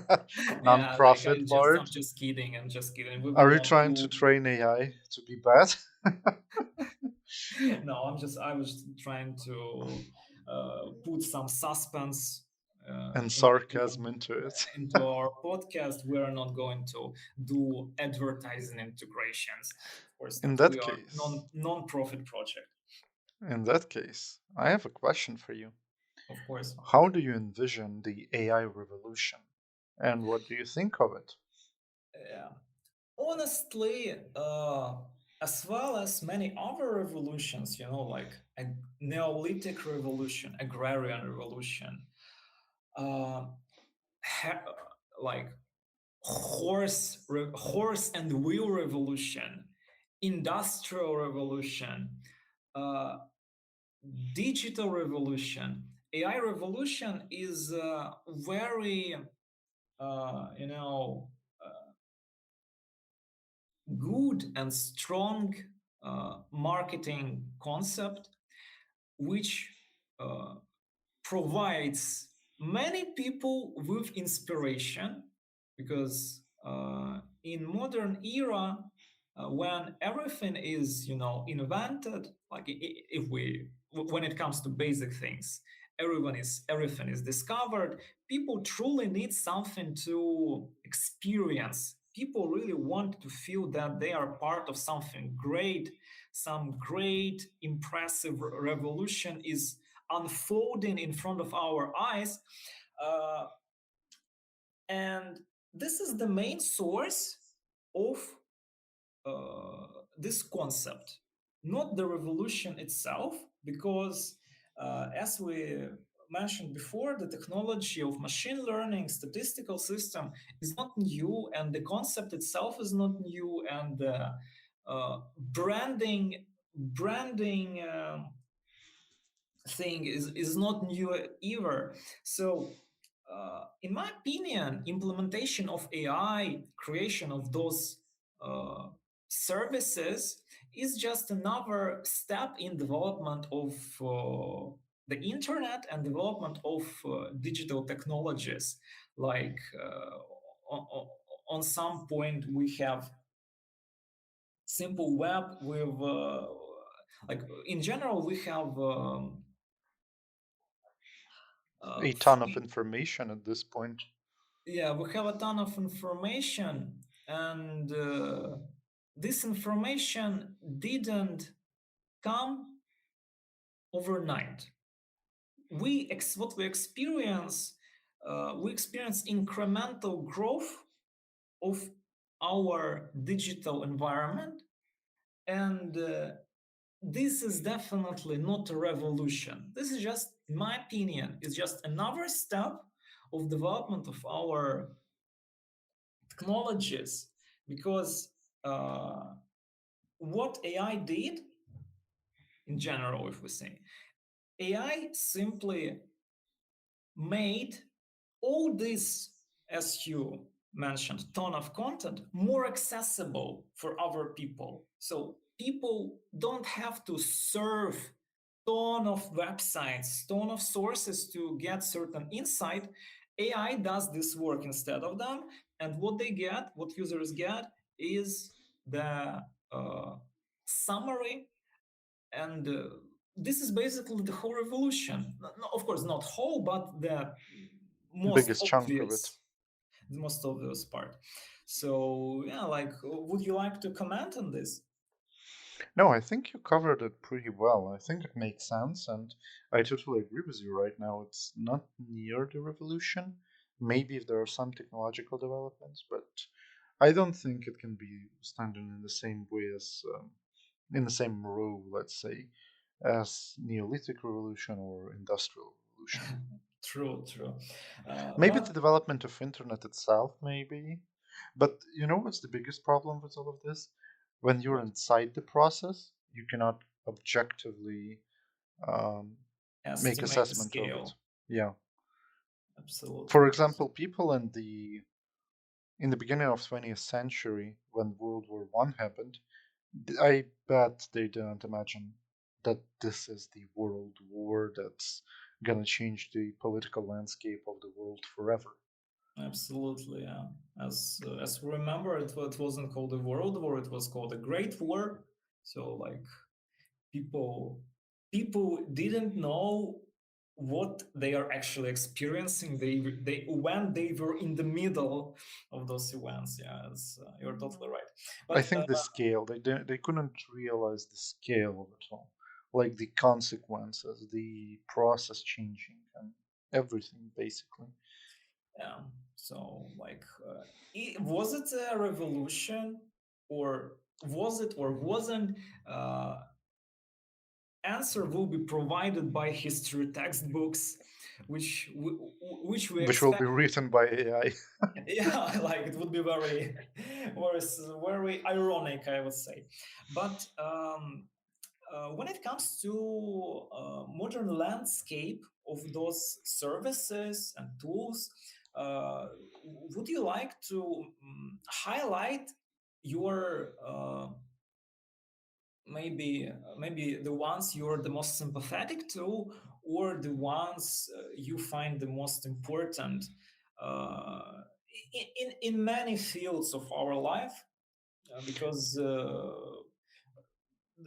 like Non-profit I'm part. just kidding. I'm just kidding. We Are will you not trying to do. train AI to be bad No, I was trying to put some suspense and into sarcasm into it? our podcast. We are not going to do advertising integrations, of course In not. that We are case, non-profit project, I have a question for you. of course. How do you envision the AI revolution? And what do you think of it? Yeah. Honestly, as well as many other revolutions, like a Neolithic revolution, agrarian revolution, uh, ha- like horse and wheel revolution, industrial revolution, uh, digital revolution, AI revolution is very you know good and strong marketing concept, which uh, provides many people with inspiration, because in modern era, when everything is invented, like if we when it comes to basic things, everything is discovered. People truly need something to experience. People really want to feel that they are part of something great. Some great impressive revolution is unfolding in front of our eyes. Uh, and this is the main source of this concept, not the revolution itself, because as we mentioned before, the technology of machine learning, statistical system is not new, and the concept itself is not new, and branding thing is not new either. So, in my opinion, implementation of AI, creation of those uh, services is just another step in development of the internet and development of digital technologies. Like on some point, we have simple web with like in general we have A ton of free. information at this point. Yeah, we have a ton of information, and this information didn't come overnight. What we experience incremental growth of our digital environment, and this is definitely not a revolution. This is just, in my opinion, is just another step of development of our technologies, because uh, what AI did in general, if we say, AI simply made all this, as you mentioned, ton of content more accessible for other people. So people don't have to serve ton of websites, ton of sources to get certain insight. AI does this work instead of them, and what they get, what users get, is the uh, summary, and this is basically the whole revolution. Of course, not whole, but the most Biggest chunk of it. obvious, the most obvious part. So yeah, like, would you like to comment on this? No, I think you covered it pretty well. I think it makes sense, and I totally agree with you right now. It's not near the revolution. Maybe if there are some technological developments, but I don't think it can be standing in the same way as, in the same row, let's say, as Neolithic revolution or Industrial revolution. True, true. Maybe the But development of internet itself, maybe. But you know what's the biggest problem with all of this? When you're what? inside the process, you cannot objectively um, make Estimate the assessment of it. scale. Yeah. Absolutely. For example, people in the beginning of 20th century, when World War One happened, I bet they didn't imagine that this is the world war that's gonna change the political landscape of the world forever. Absolutely, yeah. As we remember, it wasn't called a world war; it was called a Great War. So, like, people people didn't know what they are actually experiencing. They when they were in the middle of those events. Yeah, you're totally right. I But think the scale they couldn't realize the scale of it all, like the consequences, the process changing, and everything basically. yeah, so like, was it a revolution, or was it or wasn't? Answer will be provided by history textbooks, which we Which will expect. be written by AI. Yeah, like it would be very very very ironic, I would say. But when it comes to modern landscape of those services and tools, uh, would you like to highlight your maybe the ones you're the most sympathetic to, or the ones you find the most important uh, in many fields of our life, because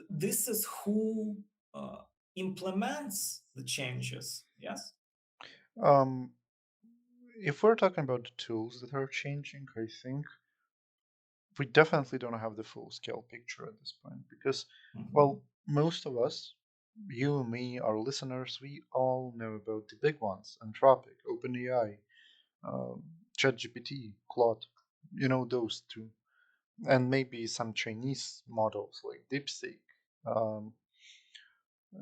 this is who uh, implements the changes. Yes. um, if we're talking about the tools that are changing, I think we definitely don't have the full scale picture at this point because, Mhm. well, most of us, you, me, our listeners, we all know about the big ones: Anthropic, OpenAI, um, ChatGPT, Claude, you know, those two, and maybe some Chinese models like DeepSeek, um,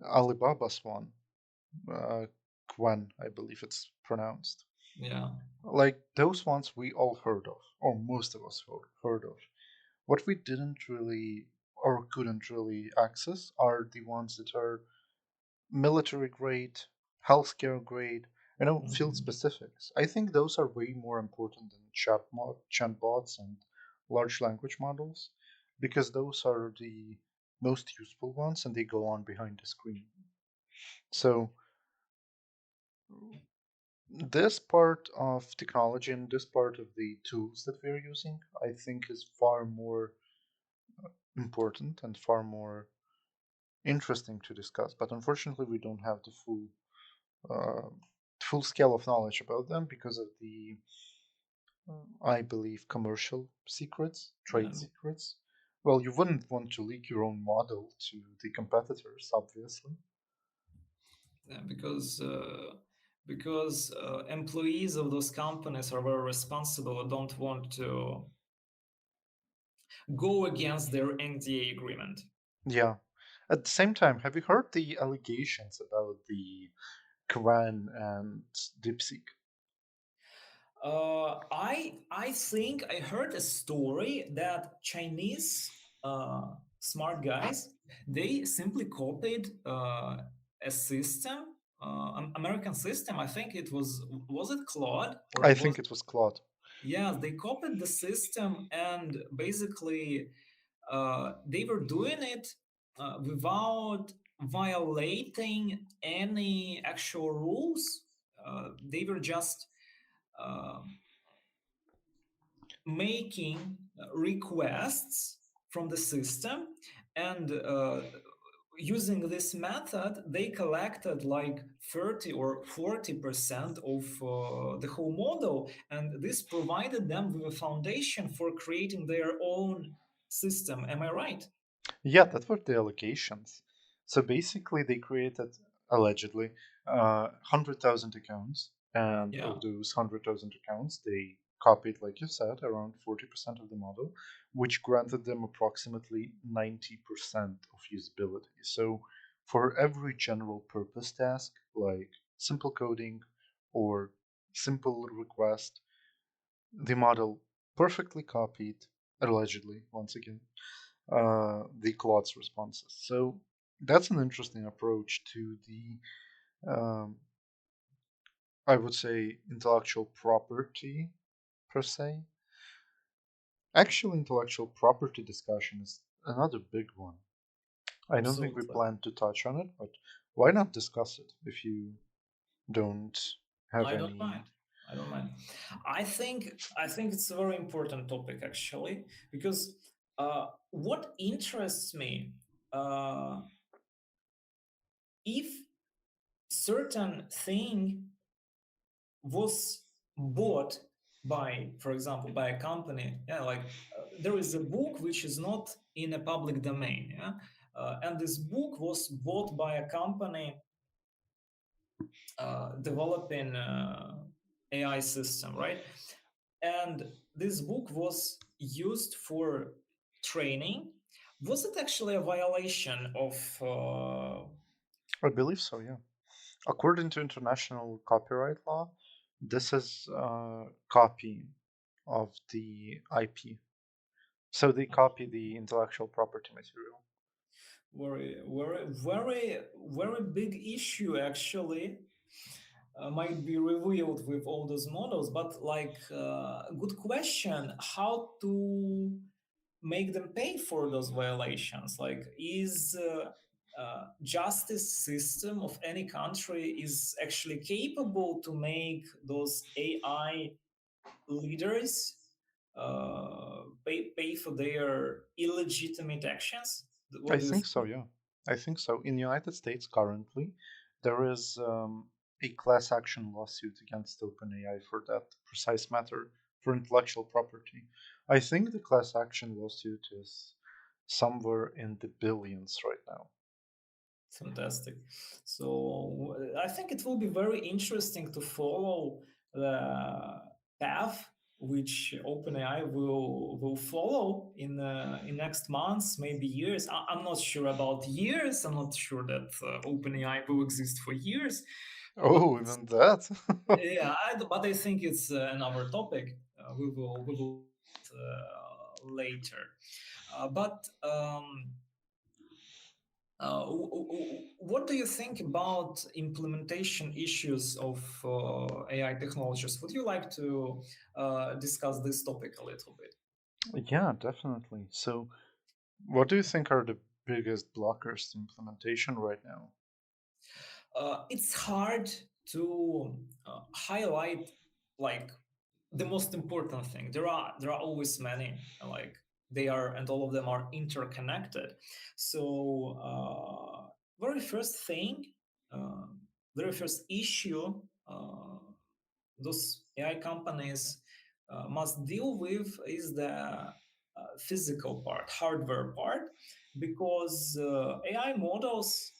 Alibaba's one, uh, Quen, I believe it's pronounced. Yeah. Like those ones we all heard of, or most of us heard of. What we didn't really or couldn't really access are the ones that are military grade, healthcare grade, field Mhm. specifics. I think those are way more important than chatbots and large language models because those are the most useful ones and they go on behind the screen. So this part of technology and this part of the tools that we're using, I think, is far more important and far more interesting to discuss. But unfortunately, we don't have the uh, full scale of knowledge about them because of the, I believe, commercial secrets, Yeah, trade secrets. Well, you wouldn't want to leak your own model to the competitors, obviously. yeah, because employees of those companies are very responsible and don't want to go against their NDA agreement. Yeah. At the same time, have you heard the allegations about the Quran and DeepSeek? I think I heard a story that Chinese smart guys, they simply copied a system, an American system. I think it was it Claude or I it was, think it was Claude. yeah, they copied the system and basically they were doing it without violating any actual rules. They were just uh, making requests from the system, and using this method they collected like 30 or 40% of the whole model, and this provided them with a foundation for creating their own system. Am I right? Yeah, that were the allegations. So basically, they created, allegedly, 100,000 accounts, and Yeah. of those 100,000 accounts, they copied, like you said, around 40% of the model, which granted them approximately 90% of usability. So for every general purpose task, like simple coding or simple request, the model perfectly copied, allegedly, once again, the Claude's responses. So that's an interesting approach to the, um, I would say, intellectual property per se. Actual intellectual property discussion is another big one. I don't think we Absolutely. plan to touch on it, but why not discuss it if you don't have I don't any? mind. I don't mind. I think it's a very important topic actually, because what interests me, uh, if certain thing was bought by, for example, by a company, yeah, like there is a book which is not in a public domain, yeah, and this book was bought by a company developing AI system, right? And this book was used for training. Was it actually a violation of I believe so, yeah. According to international copyright law, this is copying of the IP. So they copy the intellectual property material. very big issue actually, might be revealed with all those models, but like good question, how to make them pay for those violations? Like, is justice system of any country is actually capable to make those AI leaders pay for their illegitimate actions? I What do you think so, think? yeah. I think so. In the United States currently, there is a class action lawsuit against OpenAI for that precise matter for intellectual property. I think the class action lawsuit is somewhere in the billions right now. Fantastic. So I think it will be very interesting to follow the path which OpenAI will follow in next months, maybe years. I'm not sure about years. I'm not sure that OpenAI will exist for years, But Oh, even that. yeah, but I think it's another topic. We will later. But what do you think about implementation issues of AI technologies? Would you like to discuss this topic a little bit? Yeah, definitely. So, what do you think are the biggest blockers to implementation right now? It's hard to highlight like the most important thing. There are always many, like they are, and all of them are interconnected. So very first thing, uh, very first issue, those AI companies must deal with is the physical part, hardware part, because AI models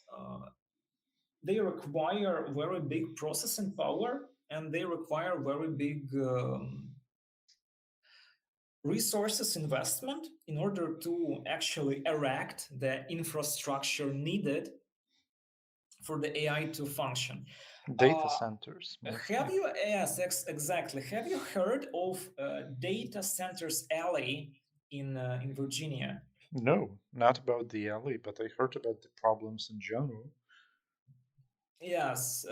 they require very big processing power, and they require very big resources investment in order to actually erect the infrastructure needed for the AI to function. Data Uh, centers, have mostly. you, yes, exactly. Have you heard of Data Centers Alley in Virginia? No, not about the alley, but I heard about the problems in general. Yes.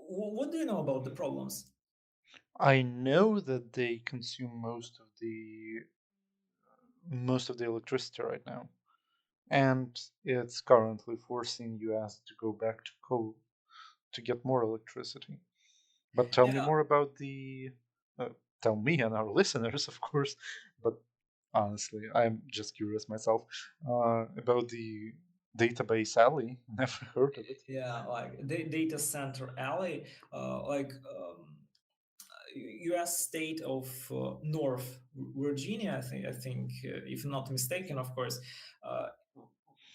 What do you know about the problems? I know that they consume most of the electricity right now, and it's currently forcing US to go back to coal to get more electricity. But tell me Yeah, more about the. Uh, tell me and our listeners, of course. But honestly, I'm just curious myself about the database alley. Never heard of it. yeah, like Data Center Alley, like U.S. state of North Virginia, if not mistaken, of course, uh,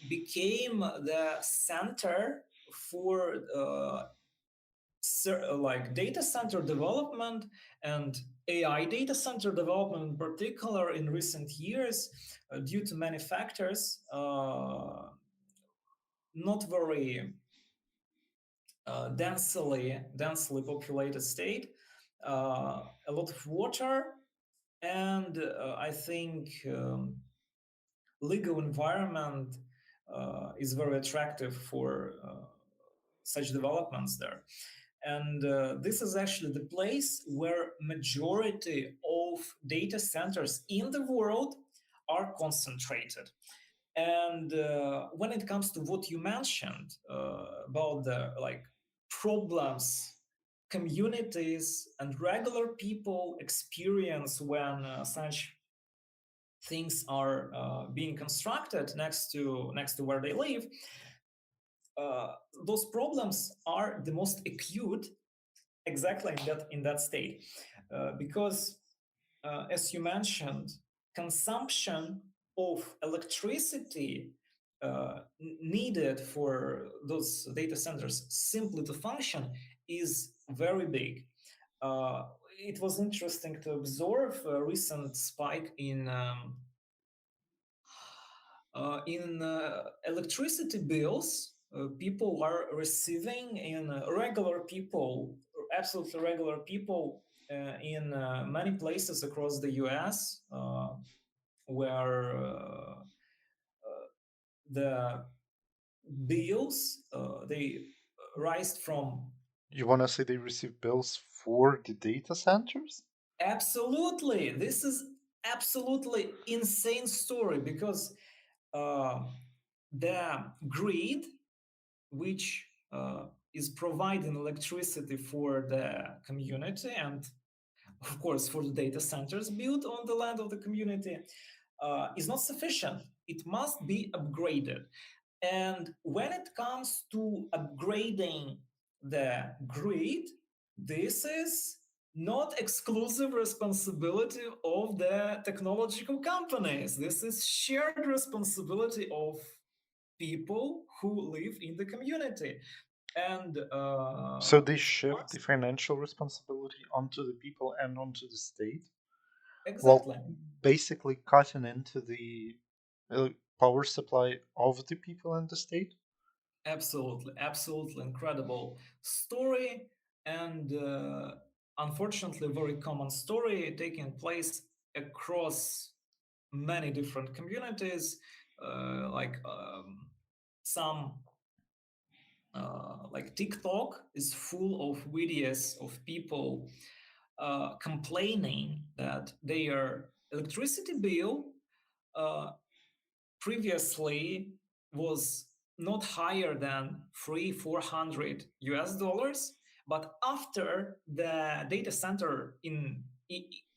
became the center for like data center development and AI data center development, in particular, in recent years, due to many factors, not very densely populated state, a lot of water, and I think legal environment is very attractive for such developments there. And this is actually the place where majority of data centers in the world are concentrated. And when it comes to what you mentioned about the like problems communities and regular people experience when such things are being constructed next to where they live, uh, those problems are the most acute exactly in that state, because as you mentioned, consumption of electricity needed for those data centers simply to function is very big. It was interesting to observe a recent spike in electricity bills people are receiving in regular people, absolutely regular people in many places across the US, where the bills they rise from. You want to say they receive bills for the data centers? Absolutely, this is absolutely insane story because uh, the grid which is providing electricity for the community and, of course, for the data centers built on the land of the community, is not sufficient. It must be upgraded. And when it comes to upgrading the grid, this is not exclusive responsibility of the technological companies. This is shared responsibility of people who live in the community. And So they of shift the course, financial responsibility onto the people and onto the state, while exactly. basically cutting into the power supply of the people and the state. Absolutely, absolutely incredible story, and unfortunately, very common story taking place across many different communities, like some like TikTok is full of videos of people complaining that their electricity bill uh, previously was not higher than 300-400 US dollars, but after the data center in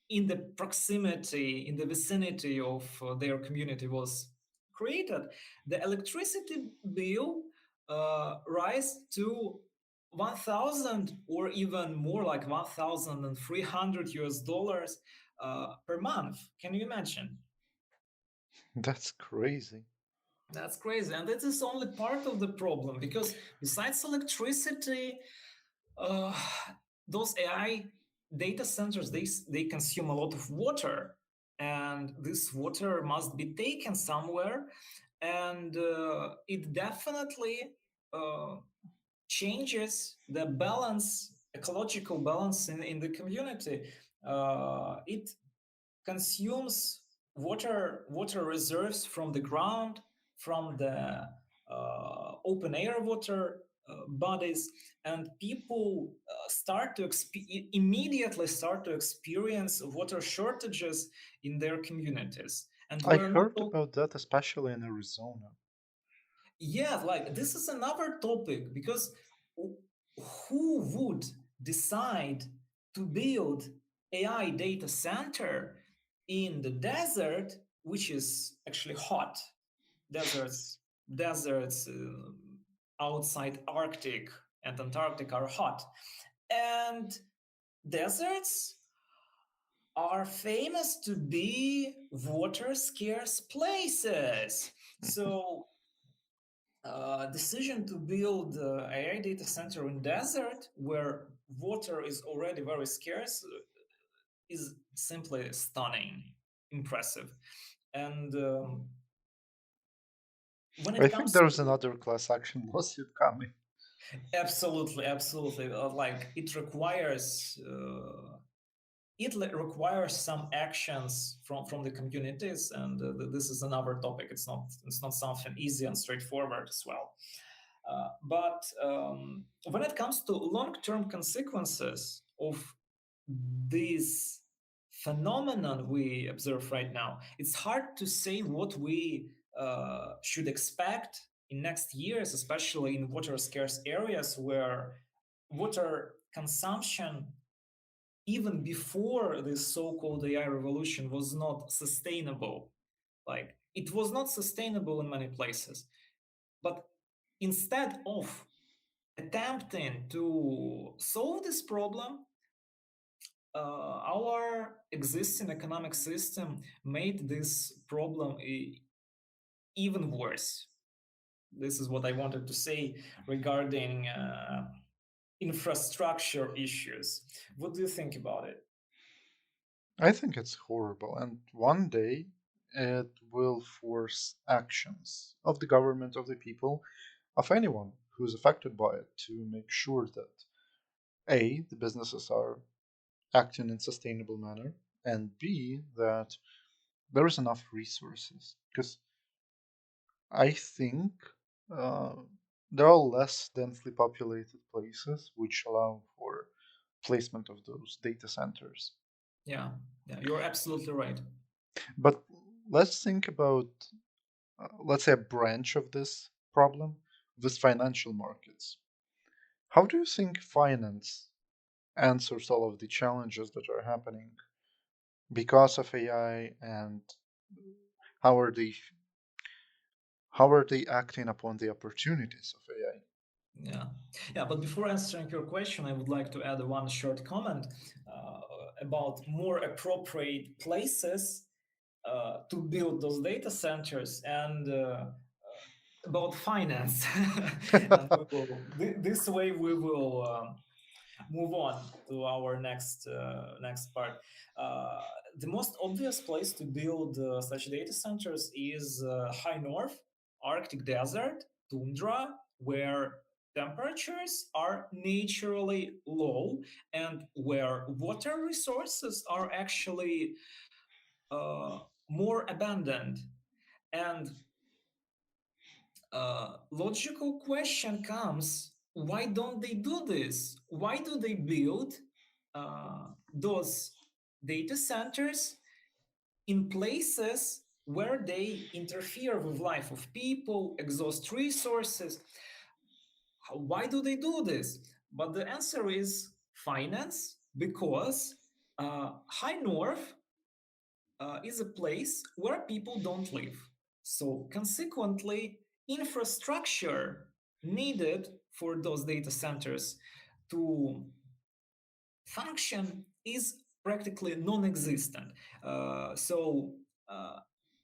the proximity, in the vicinity of their community was created, the electricity bill rise to 1000 or even more, like 1300 US dollars per month. Can you imagine? That's crazy. That's crazy. And that is only part of the problem because besides electricity, uh, those AI data centers, they consume a lot of water. And this water must be taken somewhere. And it definitely uh, changes the balance, ecological balance in the community. It consumes water reserves from the ground, from the open air water bodies, and people immediately start to experience water shortages in their communities. And I we're not heard talking. about that, especially in Arizona. Yeah, like this is another topic because who would decide to build AI data center in the desert, which is actually hot? Deserts, deserts outside Arctic and Antarctic are hot, and deserts are famous to be water scarce places. So decision to build AI data center in desert where water is already very scarce is simply stunning, impressive. And when I it think comes there's to another class action lawsuit coming. absolutely, absolutely, like it requires some actions from the communities, and this is another topic. It's not something easy and straightforward as well. But when it comes to long-term consequences of this phenomenon we observe right now, it's hard to say what we should expect in next years, especially in water scarce areas where water consumption, even before this so-called AI revolution, was not sustainable. Like it was not sustainable in many places. But instead of attempting to solve this problem, our existing economic system made this problem even worse. This is what I wanted to say regarding infrastructure issues. What do you think about it? I think it's horrible, and one day it will force actions of the government, of the people, of anyone who is affected by it to make sure that A, the businesses are acting in sustainable manner, and B, that there is enough resources. Because I think uh, there are less densely populated places which allow for placement of those data centers. Yeah, yeah, you're absolutely right. But let's think about, let's say, a branch of this problem, this financial markets. How do you think finance answers all of the challenges that are happening because of AI, and how are they how are they acting upon the opportunities of AI? Yeah, yeah. But before answering your question, I would like to add one short comment uh, about more appropriate places to build those data centers and about finance. And this way we will move on to our next part. Uh, the most obvious place to build such data centers is high north Arctic desert. tundra where temperatures are naturally low and where water resources are actually uh, more abundant. And logical question comes, why don't they do this? Why do they build those data centers in places where they interfere with life of people, exhaust resources? Why do they do this? But the answer is finance, because high north is a place where people don't live. So, consequently, infrastructure needed for those data centers to function is practically non-existent. So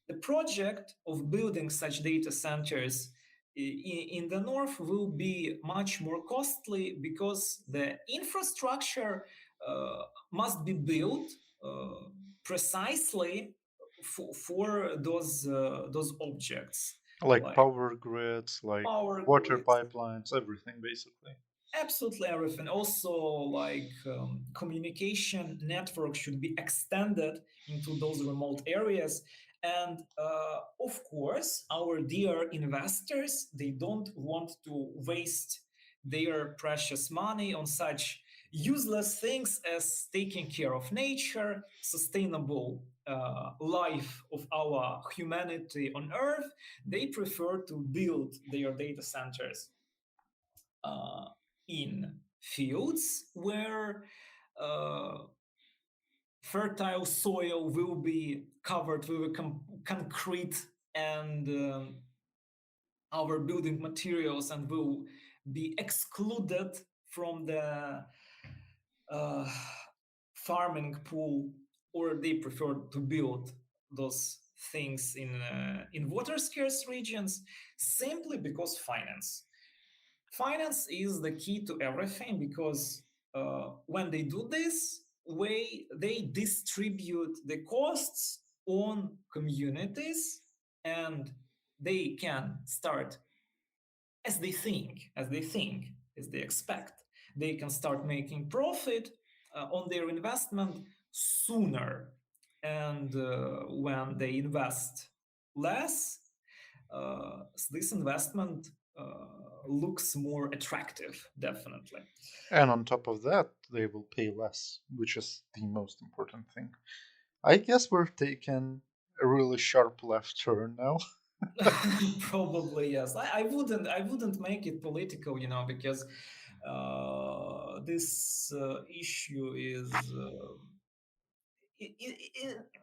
the project of building such data centers in the north will be much more costly because the infrastructure uh, must be built precisely for those objects Like like power grids, like power water grids. pipelines, everything basically. Absolutely everything. Also, like communication network should be extended into those remote areas. And of course, our dear investors, they don't want to waste their precious money on such useless things as taking care of nature, sustainable life of our humanity on Earth. They prefer to build their data centers uh, in fields where uh, fertile soil will be covered with a concrete and our building materials and will be excluded from the uh, farming pool, or they prefer to build those things in water scarce regions simply because finance is the key to everything, because when they do this way, they distribute the costs on communities, and they can start as they expect. They can start making profit on their investment sooner. And when they invest less, this investment looks more attractive, definitely. And on top of that, they will pay less, which is the most important thing. I guess we're taking a really sharp left turn now. Probably yes. I wouldn't make it political, because this issue is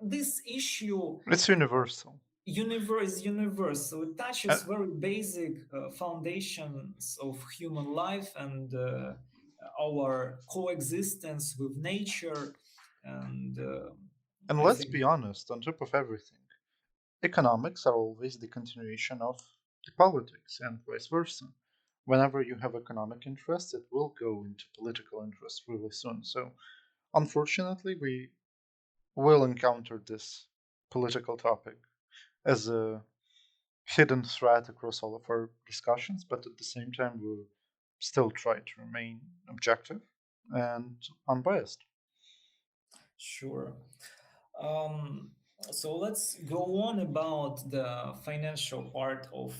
this issue It's universal. universe universe, so it Uh, touches very basic foundations of human life and our coexistence with nature. And and I let's think be honest, on top of everything, economics are always the continuation of the politics and vice versa. Whenever you have economic interest, it will go into political interest really soon. So, unfortunately, we will encounter this political topic as a hidden threat across all of our discussions, but at the same time, we'll still try to remain objective and unbiased. sure. um, so let's go on about the financial part of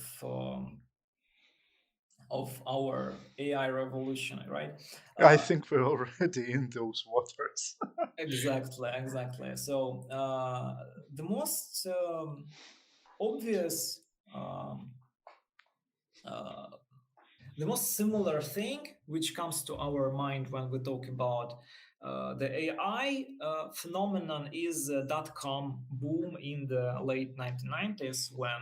our AI revolution, right? I uh, think we're already in those waters. exactly. So the most obvious um, uh, the most similar thing which comes to our mind when we talk about the AI phenomenon is dot-com boom in the late 1990s, when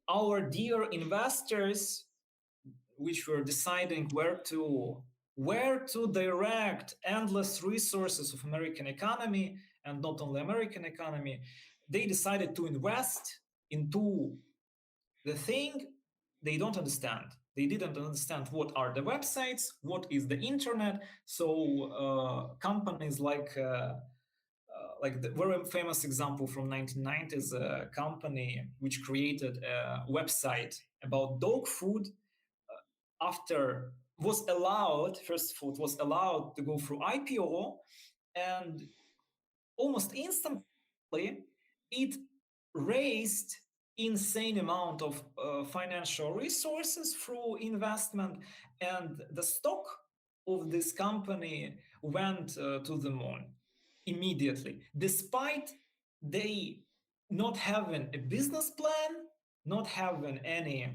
our dear investors, which were deciding where to direct endless resources of American economy, and not only American economy, they decided to invest into the thing they don't understand. They didn't understand what are the websites, what is the internet. So companies like like the very famous example from 1990s, a company which created a website about dog food after was allowed, first of all, it was allowed to go through IPO, and almost instantly it raised insane amount of financial resources through investment, and the stock of this company went to the moon immediately, despite they not having a business plan, not having any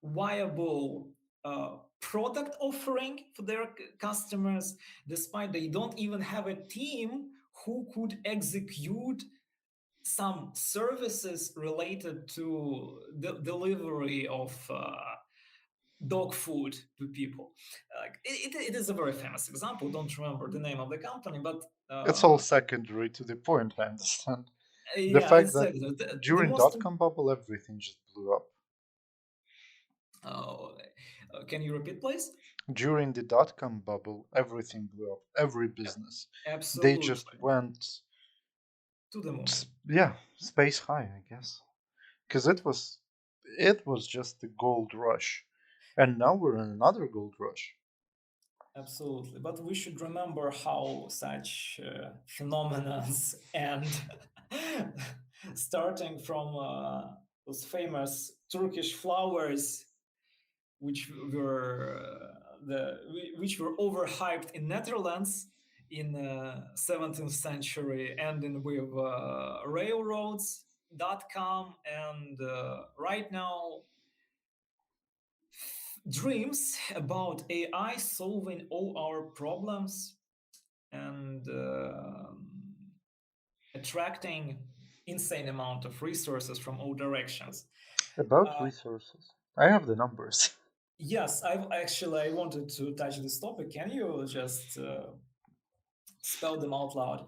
viable product offering for their customers, despite they don't even have a team who could execute some services related to the delivery of dog food to people. It is a very famous example. Don't remember the name of the company, but It's all secondary to the point, I understand. The yeah, fact it's that the during most. dot-com bubble, everything just blew up. Uh, can you repeat, please? During the dot-com bubble, everything blew up. Every business. They just Absolutely, went, to the moon. yeah, space high, I guess. Because it was just the gold rush. And now we're in another gold rush. Absolutely, but we should remember how such phenomenons end, starting from those famous Turkish flowers, which were which were overhyped in Netherlands in 17th century, ending with railroads.com, and right now dreams about AI solving all our problems and attracting insane amount of resources from all directions. About Uh, resources, I have the numbers. yes, I wanted to touch this topic. Can you just spell them out loud?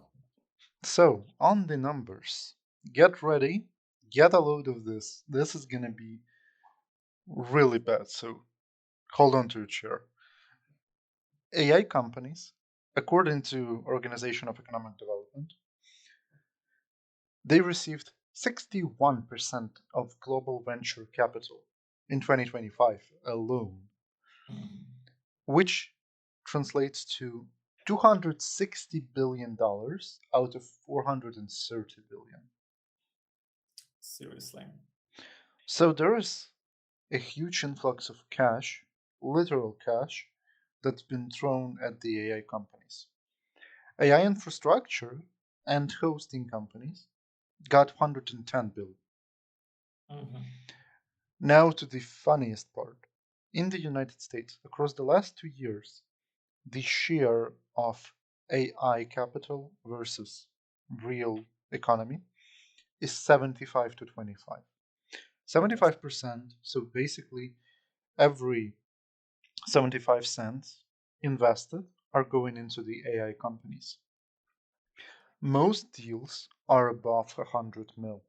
So, on the numbers, get ready, get a load of this. This is gonna be really bad, so hold on to your chair. AI companies, according to Organization of Economic Development, they received 61% of global venture capital in 2025 alone, Mhm. which translates to $260 billion out of 430 billion. Seriously. So there is a huge influx of cash, literal cash, that's been thrown at the AI companies. AI infrastructure and hosting companies got 110 billion. Mhm. Now to the funniest part. In the United States, across the last 2 years, the share of AI capital versus real economy is 75 to 25. Perfect. 75%, so basically every 75 cents invested are going into the AI companies. Most deals are above 100 mil.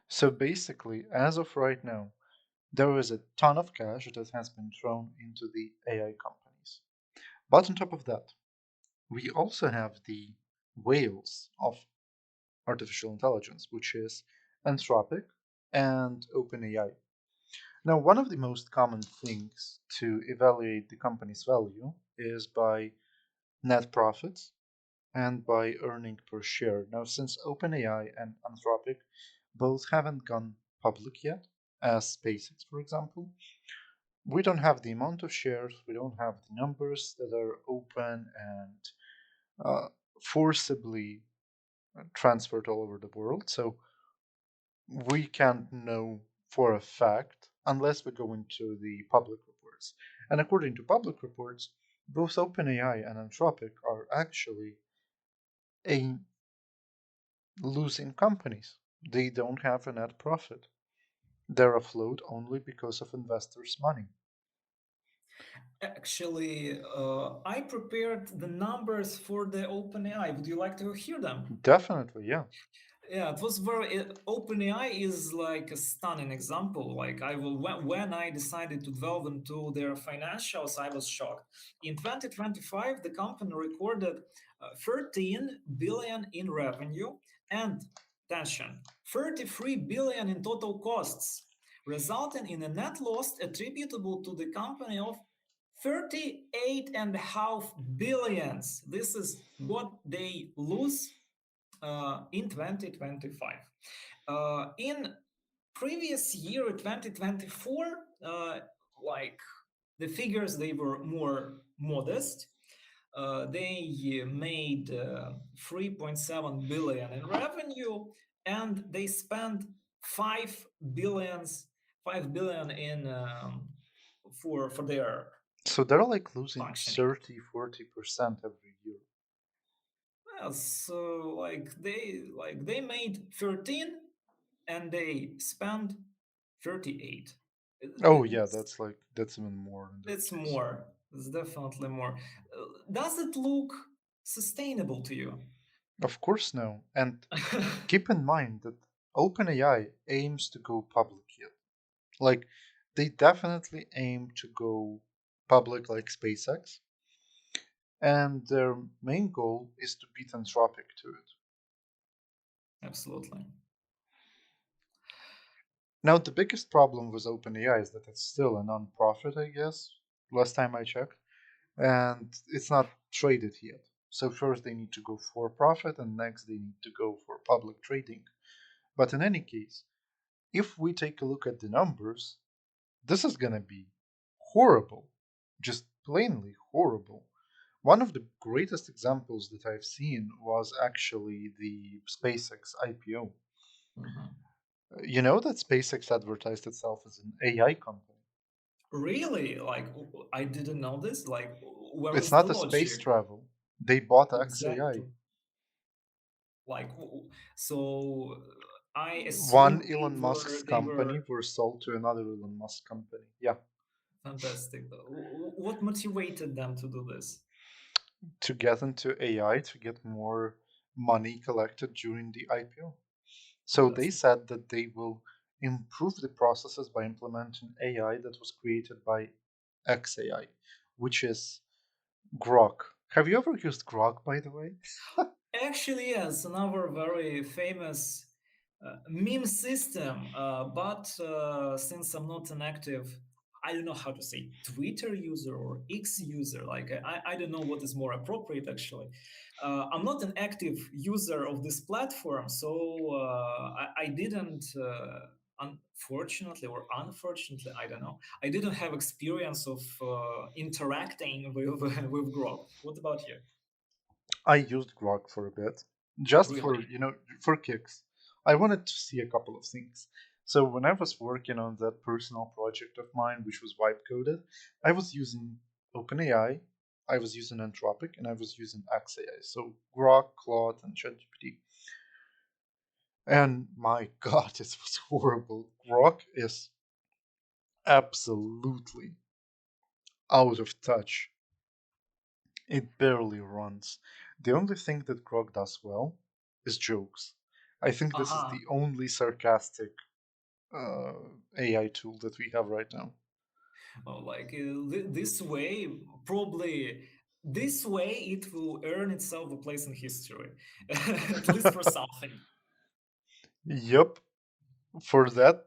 So basically, as of right now, there is a ton of cash that has been thrown into the AI companies. But on top of that, we also have the whales of artificial intelligence, which is Anthropic and OpenAI. Now, one of the most common things to evaluate the company's value is by net profits and by earning per share. Now, since OpenAI and Anthropic both haven't gone public yet, as SpaceX, for example, we don't have the amount of shares, we don't have the numbers that are open and uh, forcibly transferred all over the world. So we can't know for a fact unless we go into the public reports. And according to public reports, both OpenAI and Anthropic are actually a losing companies. They don't have a net profit. They're afloat only because of investors' money. Actually, I prepared the numbers for the OpenAI. Would you like to hear them? Definitely, yeah. Yeah, it was very OpenAI is like a stunning example. Like I will when I decided to delve into their financials, I was shocked. In 2025, the company recorded 13 billion in revenue and tension, 33 billion in total costs, resulting in a net loss attributable to the company of 38.5 billions. This is what they lose in 2025. In previous year, 2024, like the figures, they were more modest. They made 3.7 billion in revenue, and they spent 5 billions 5 billion in for their So they're like losing functioning. 30-40% every year. Yeah, so like they made 13 and they spend 38. Oh yeah, It's, that's even more in that it's case. more. It's definitely more. Does it look sustainable to you? Of course, no. And keep in mind that OpenAI aims to go public yet. Like, they definitely aim to go public like SpaceX, and their main goal is to beat Anthropic to it. Absolutely. Now, the biggest problem with OpenAI is that it's still a non-profit, I guess, last time I checked, and it's not traded yet. So first they need to go for profit, and next they need to go for public trading. But in any case, if we take a look at the numbers, this is gonna be horrible, just plainly horrible. One of the greatest examples that I've seen was actually the SpaceX IPO. Mhm. You know that SpaceX advertised itself as an AI company. Really? Like I didn't know this. Like where It's is the not a space logic? travel. They bought XAI. Exactly. Like so, I One assume Elon Musk's they company were were sold to another Elon Musk company. Yeah, fantastic. What motivated them to do this? to get into AI to get more money collected during the IPO. So they Fantastic. said that they will improve the processes by implementing AI that was created by XAI, which is Grok. Have you ever used Grok, by the way? Actually, yes, another very famous meme system. But since I'm not an active, I don't know how to say Twitter user or X user. Like I don't know what is more appropriate actually. I'm not an active user of this platform, so I didn't. Unfortunately or unfortunately, I don't know. I didn't have experience of interacting with with Grok. What about you? I used Grok for a bit, just for, Really? for kicks. I wanted to see a couple of things. So when I was working on that personal project of mine, which was vibe coded, I was using OpenAI, I was using Anthropic, and I was using XAI. So Grok, Claude, and ChatGPT. And my God, this was horrible. Grok is absolutely out of touch. It barely runs. The only thing that Grok does well is jokes. I think this is Aha. the only sarcastic uh, AI tool that we have right now. This way, probably this way it will earn itself a place in history, at least for something. Yup, for that,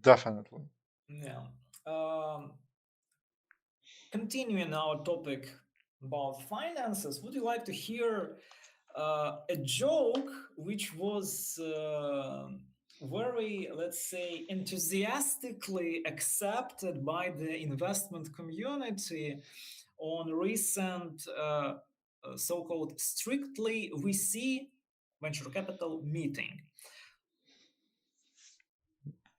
definitely. Yeah. Um, Continuing our topic about finances, would you like to hear a joke which was very, let's say, enthusiastically accepted by the investment community on recent so-called strictly VC venture capital meeting?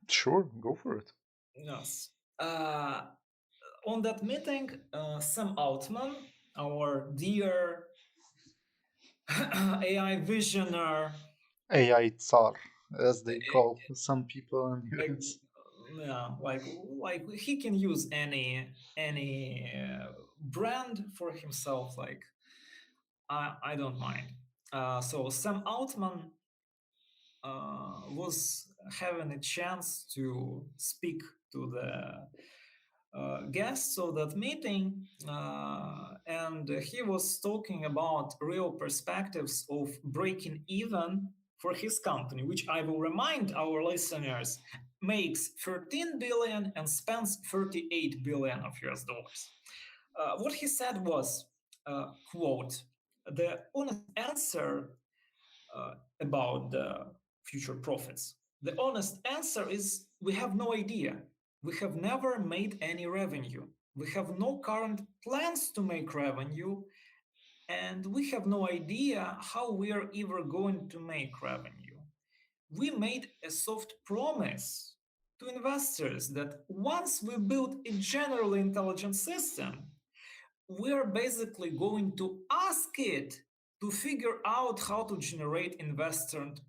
Sure, go for it. Yes. On that meeting, Sam Altman, our dear AI visionary, AI Tsar, as they eh, call some people in eh, US. yeah, like he can use any brand for himself. I don't mind. So Sam Altman was having a chance to speak to the guests of that meeting, and he was talking about real perspectives of breaking even for his company, which I will remind our listeners makes 13 billion and spends 38 billion of US dollars. What he said was, quote, the honest answer about the future profits. The honest answer is we have no idea. We have never made any revenue. We have no current plans to make revenue, and we have no idea how we are ever going to make revenue. We made a soft promise to investors that once we build a generally intelligent system, we're basically going to ask it to figure out how to generate investment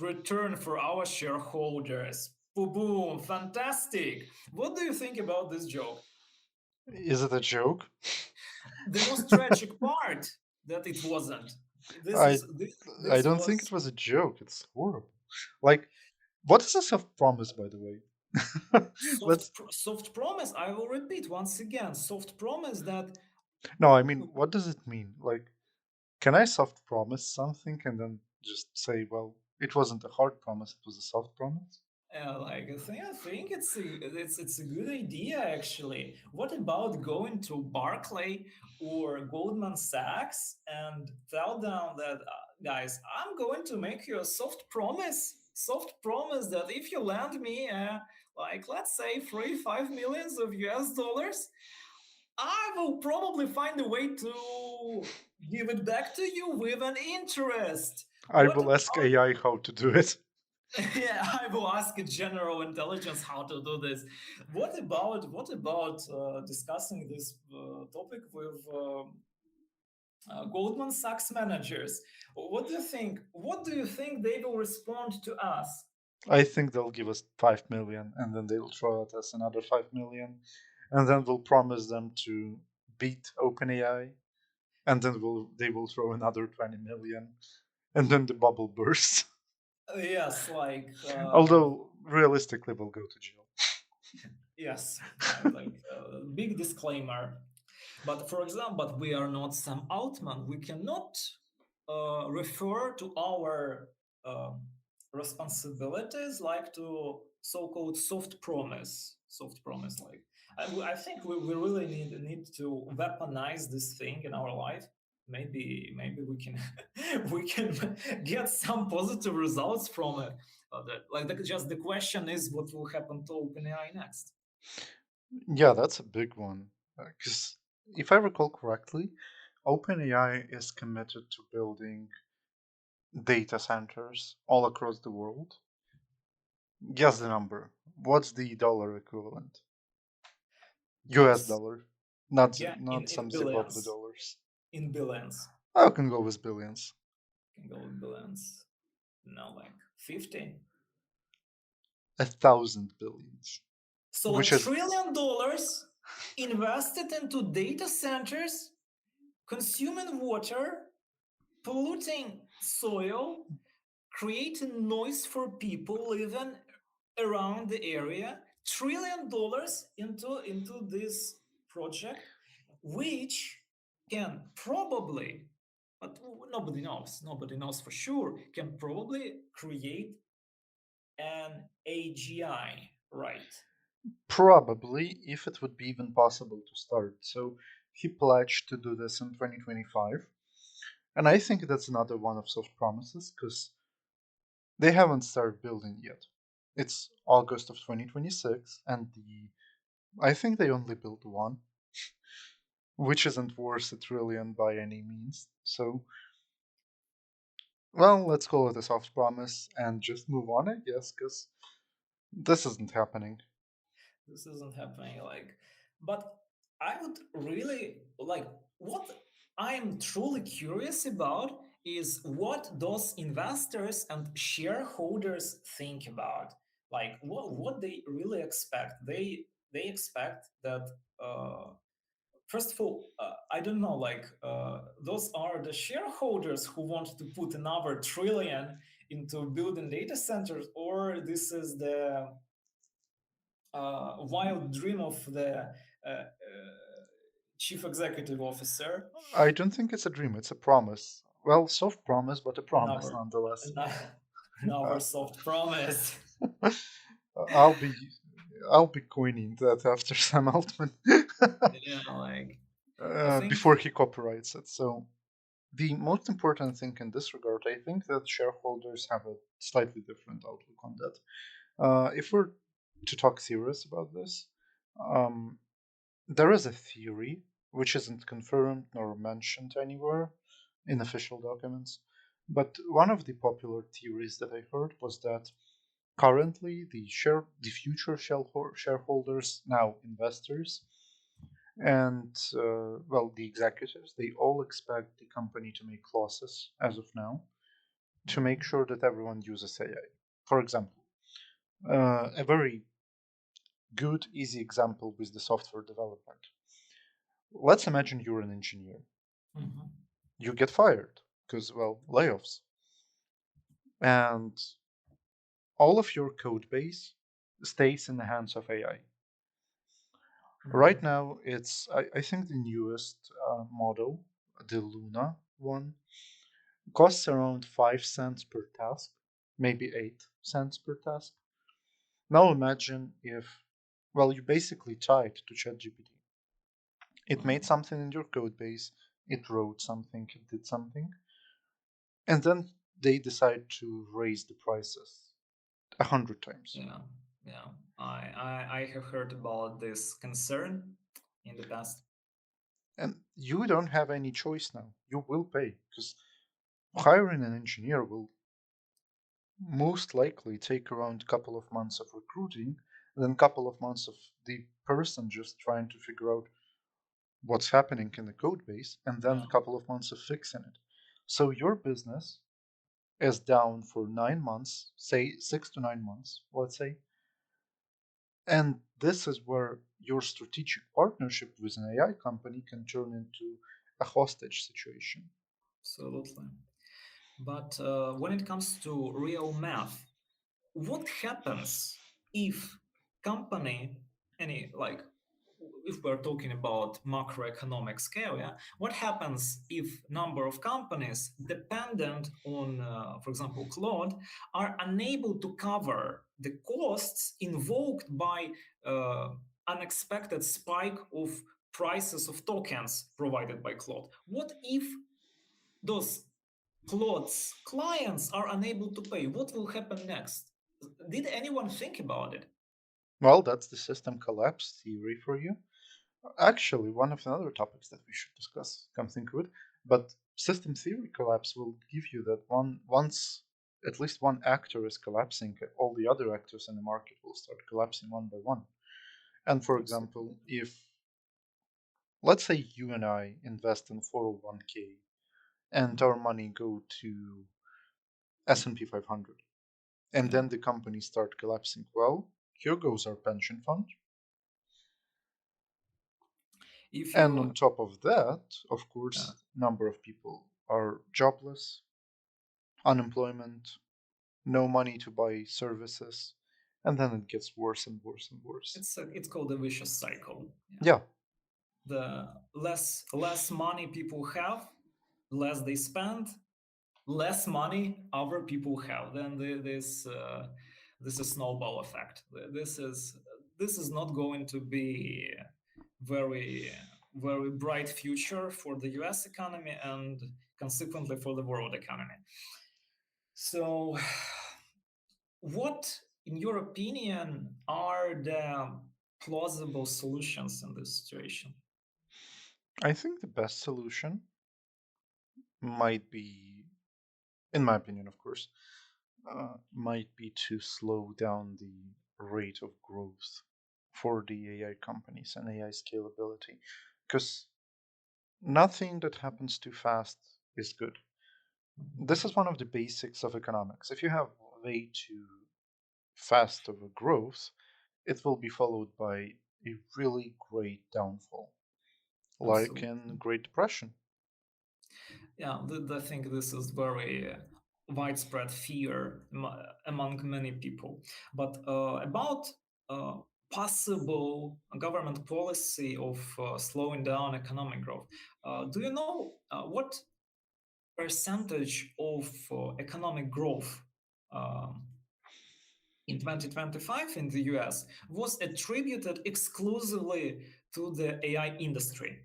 return for our shareholders. Boom, boom, fantastic. What do you think about this joke? Is it a joke? The most tragic part that it wasn't. This I is this I this don't think it was was a joke. It's horrible. Like, what is a soft promise, by the way? Let's. soft promise. I will repeat once again. Soft promise that No, I mean, what does it mean? Like, can I soft promise something and then just say, well, it wasn't a hard promise, it was a soft promise? like I think it's a good idea actually. What about going to Barclay or Goldman Sachs and tell them that guys, I'm going to make you a soft promise that if you lend me like let's say 35 millions of US dollars, I will probably find a way to give it back to you with an interest. I What will ask AI how to do it. yeah, I will ask a general intelligence how to do this. What about discussing this topic with Goldman Sachs managers? What do you think? What do you think they will respond to us? I think they'll give us 5 million and then they'll throw at us another 5 million. And then we'll promise them to beat OpenAI. And then they will throw another 20 million. And then the bubble bursts. Yes, like Although, realistically, we'll go to jail. yes, like big disclaimer. But for example, but we are not Sam Altman. We cannot refer to our um responsibilities like to so-called soft promise. Like I think we really need to weaponize this thing in our life. Maybe we can we can get some positive results from it. Just the question is what will happen to OpenAI next. Yeah, that's a big one. Because if I recall correctly, OpenAI is committed to building data centers all across the world. Guess the number. What's the dollar equivalent? US Guess. dollar. Not Yeah, not in some Zimbabwe billions. dollars. In billions. I can go with billions. Can go with billions. No, like 50. 1,000 billions. So a Which is trillion dollars invested into data centers, consuming water, polluting soil, creating noise for people living around the area. $1 trillion into this project, which can probably, but nobody knows for sure, can probably create an AGI, right? probably if it would be even possible to start. So he pledged to do this in 2025. And I think that's another one of soft promises because they haven't started building yet. It's August of 2026, and I think they only built one, which isn't worth a trillion by any means. So, well, let's call it a soft promise and just move on, I guess, because this isn't happening. This isn't happening. Like, but I would really like what I'm truly curious about is what those investors and shareholders think about. Like, what they really expect. They expect that. First of all, I don't know. Like, those are the shareholders who want to put another trillion into building data centers, or this is the wild dream of the chief executive officer. I don't think it's a dream, it's a promise. Well, soft promise, but a promise Another, nonetheless. another Uh, soft promise. I'll be I'll be coining that after Sam Altman Yeah, like I think. before he copyrights it. So the most important thing in this regard, I think that shareholders have a slightly different outlook on that. If we're to talk serious about this, um, there is a theory which isn't confirmed nor mentioned anywhere in official documents, but one of the popular theories that I heard was that currently the future shareholders, now investors, and well, the executives, they all expect the company to make losses as of now to make sure that everyone uses AI. For example, a very good, easy example with the software development. Let's imagine you're an engineer. Mhm. You get fired because, well, layoffs. And all of your code base stays in the hands of AI. Right Mhm. now, I think, the newest model, the Luna one, costs around 5 cents per task, maybe 8 cents per task. Now imagine if, well, you basically tied to ChatGPT. It made Mhm. something in your code base, it wrote something, it did something, and then they decide to raise the prices 100 times. Yeah, yeah. I have heard about this concern in the past. And you don't have any choice now. You will pay because hiring an engineer will most likely take around a couple of months of recruiting, then a couple of months of the person just trying to figure out what's happening in the code base, and then Yeah. a couple of months of fixing it. So your business is down for 9 months, say 6 to 9 months, let's say. And this is where your strategic partnership with an AI company can turn into a hostage situation. Absolutely. But when it comes to real math, what happens if company, any like, if we're talking about macroeconomic scale, yeah, what happens if number of companies dependent on, for example, Claude, are unable to cover the costs invoked by uh, unexpected spike of prices of tokens provided by Claude? What if those Claude's clients are unable to pay? What will happen next? Did anyone think about it? Well, that's the system collapse theory for you. Actually, one of the other topics that we should discuss, come think of it. But system theory collapse will give you that once at least one actor is collapsing, all the other actors in the market will start collapsing one by one. And for example, Absolutely. if let's say you and I invest in 401k and our money go to S&P 500, and Yeah. then the companies start collapsing, well, here goes our pension fund. If And on you, top of that, of uh, course, number of people are jobless, unemployment, no money to buy services, and then it gets worse and worse and worse. it's called a vicious cycle. Yeah. Yeah, The less money people have, less they spend, less money other people have. Then this is snowball effect. This is not going to be very very bright future for the U.S. economy and consequently for the world economy. So, what, in your opinion, are the plausible solutions in this situation? I think the best solution might be, in my opinion, of course, might be to slow down the rate of growth for the AI companies and AI scalability. Because nothing that happens too fast is good. This is one of the basics of economics. If you have way too fast of a growth, it will be followed by a really great downfall, like in Absolutely. Great Depression. Yeah, I think this is very widespread fear among many people. But about uh, possible government policy of slowing down economic growth, do you know what percentage of economic growth um, in 2025 in the US was attributed exclusively to the AI industry?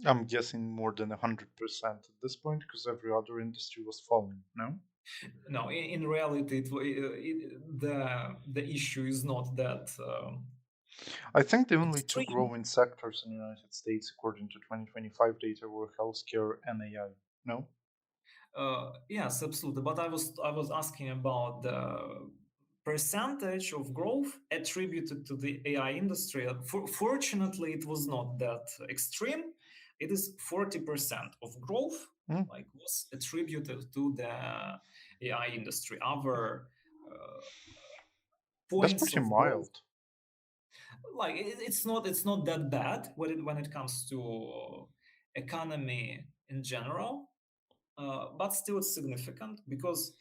I'm guessing more than 100% at this point because every other industry was falling, no? No, in reality, the issue is not that I think the only two extreme. growing sectors in the United States, according to 2025 data, were healthcare and AI, no? Yes, absolutely. But I was asking about the percentage of growth attributed to the AI industry. Fortunately, it was not that extreme. It is 40% of growth, Hmm, like was attributed to the AI industry. Other uh, that's points pretty of growth, mild. like it's not that bad when it comes to economy in general, but still it's significant because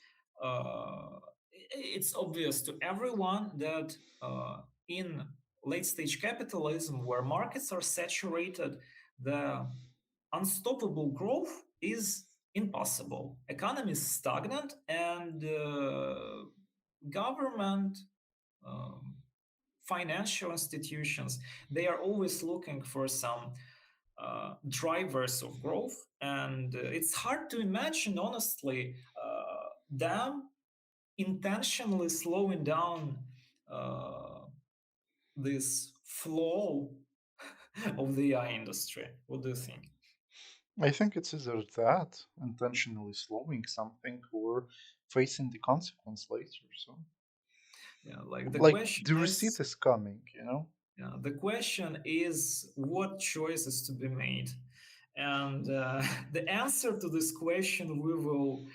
it's obvious to everyone that in late stage capitalism, where markets are saturated, the unstoppable growth is impossible. Economy is stagnant, and government, um, financial institutions, they are always looking for some drivers of growth, and it's hard to imagine, honestly, them intentionally slowing down uh, this flow of the AI industry. What do you think? I think it's either that, intentionally slowing something, or facing the consequence later. So, Yeah, like the like, question the receipt is, is coming, you know? yeah, the question is what choices to be made. And the answer to this question we will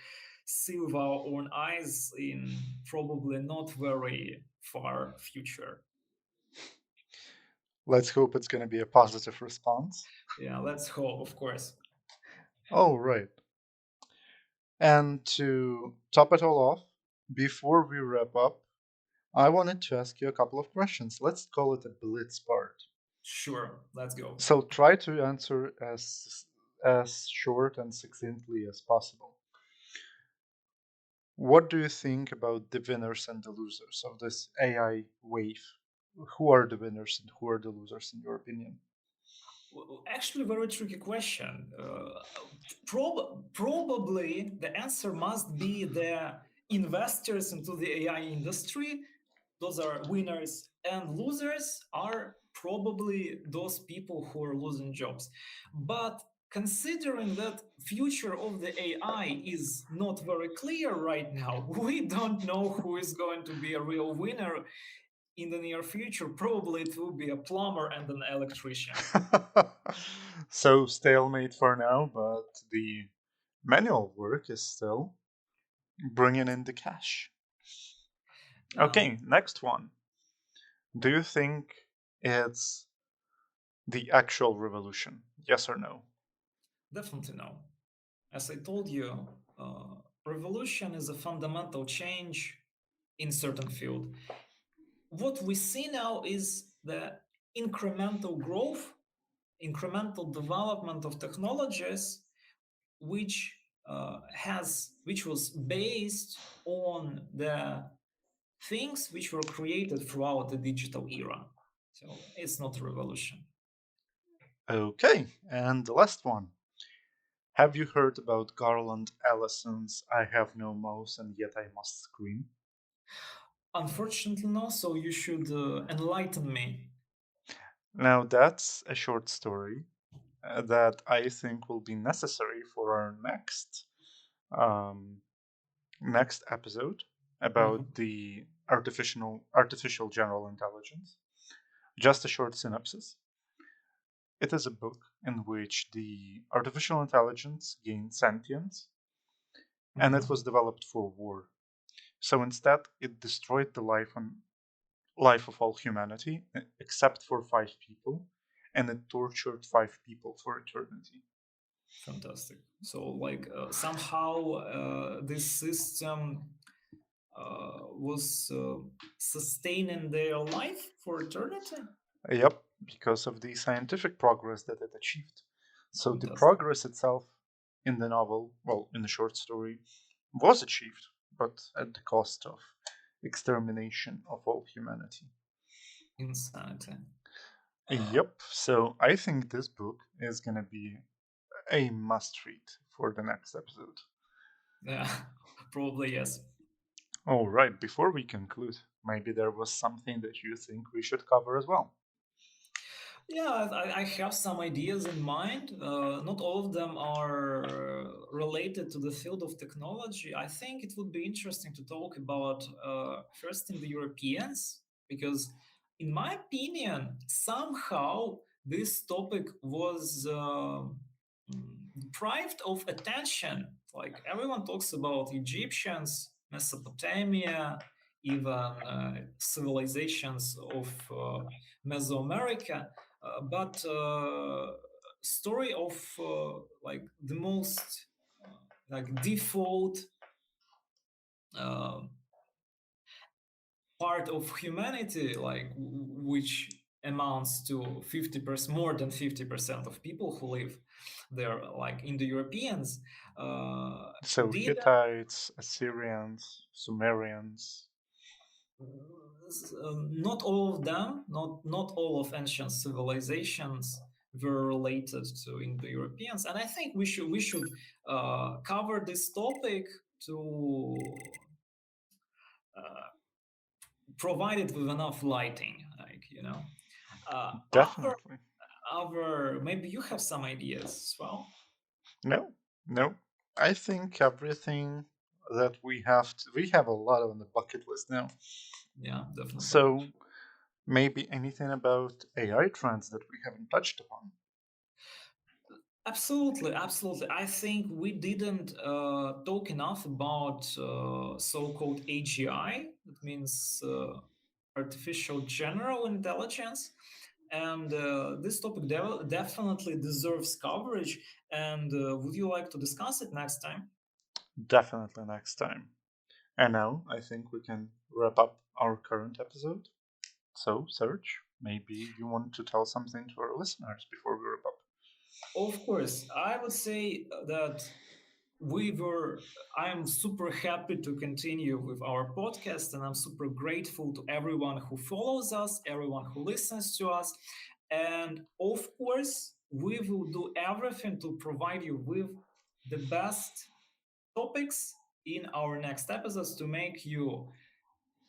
see with our own eyes in probably not very far future. Let's hope it's going to be a positive response. Yeah, let's hope, of course. Oh, right. And to top it all off, before we wrap up, I wanted to ask you a couple of questions. Let's call it a blitz part. Sure, let's go. So try to answer as short and succinctly as possible. What do you think about the winners and the losers of this AI wave? Who are the winners and who are the losers in your opinion? Actually, very tricky question. Probably the answer must be the investors into the AI industry. Those are winners, and losers are probably those people who are losing jobs. But considering that future of the AI is not very clear right now, we don't know who is going to be a real winner in the near future. Probably it will be a plumber and an electrician. So stalemate for now, but the manual work is still bringing in the cash. Uh, Okay, next one. Do you think it's the actual revolution? Yes or no? Definitely no. As I told you, revolution is a fundamental change in certain field. What we see now is the incremental growth, incremental development of technologies, which which was based on the things which were created throughout the digital era. So it's not a revolution. Okay, and the last one. Have you heard about Garland Ellison's I Have No Mouse and Yet I Must Scream? Unfortunately, no. So you should enlighten me. Now, that's a short story that I think will be necessary for our um, next episode about Mhm. the artificial general intelligence. Just a short synopsis. It is a book in which the artificial intelligence gained sentience and it was Mhm. developed for war. So instead, it destroyed the life of all humanity except for five people, and it tortured five people for eternity. Fantastic. So, like, somehow this system was sustaining their life for eternity. Yep, because of the scientific progress that it achieved. So the Fantastic. progress itself in the novel, well, in the short story, was achieved, but at the cost of extermination of all humanity. Insanity. Uh, Yep, so I think this book is gonna be a must read for the next episode. yeah, probably yes. All right, before we conclude, maybe there was something that you think we should cover as well. Yeah, I have some ideas in mind. Not all of them are related to the field of technology. I think it would be interesting to talk about first in the Europeans, because, in my opinion, somehow this topic was deprived of attention. Like, everyone talks about Egyptians, Mesopotamia, even civilizations of Mesoamerica, but story of like the most like default uh, part of humanity, like which amounts to 50%, more than 50% of people who live there, like in the Europeans, uh, So, did Hittites, Assyrians, Sumerians. not all of them, not all of ancient civilizations were related to Indo-Europeans, and I think we should cover this topic to uh, provide it with enough lighting, like other Definitely. other maybe you have some ideas as well. No, no. I think everything that we have a lot on the bucket list now. Yeah, definitely. So, maybe anything about AI trends that we haven't touched upon. Absolutely, absolutely. I think we didn't talk enough about so-called AGI. That means artificial general intelligence, and this topic definitely deserves coverage. And would you like to discuss it next time? Definitely next time. And now I think we can wrap up our current episode. So, Serge, maybe you want to tell something to our listeners before we wrap up. Of course, I would say that we were I'm super happy to continue with our podcast, and I'm super grateful to everyone who follows us, everyone who listens to us, and of course we will do everything to provide you with the best topics in our next episodes to make you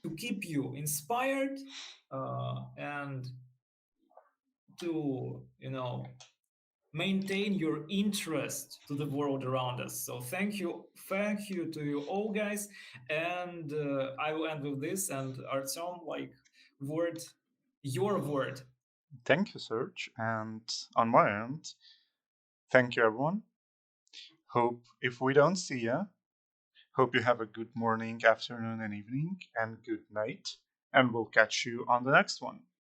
to keep you inspired, and to maintain your interest to the world around us. So thank you to you all, guys. And I will end with this. And Artyom, like, word, your word. Thank you, Serge. And on my end, thank you, everyone. Hope if we don't see ya, hope you have a good morning, afternoon, and evening, and good night. And we'll catch you on the next one.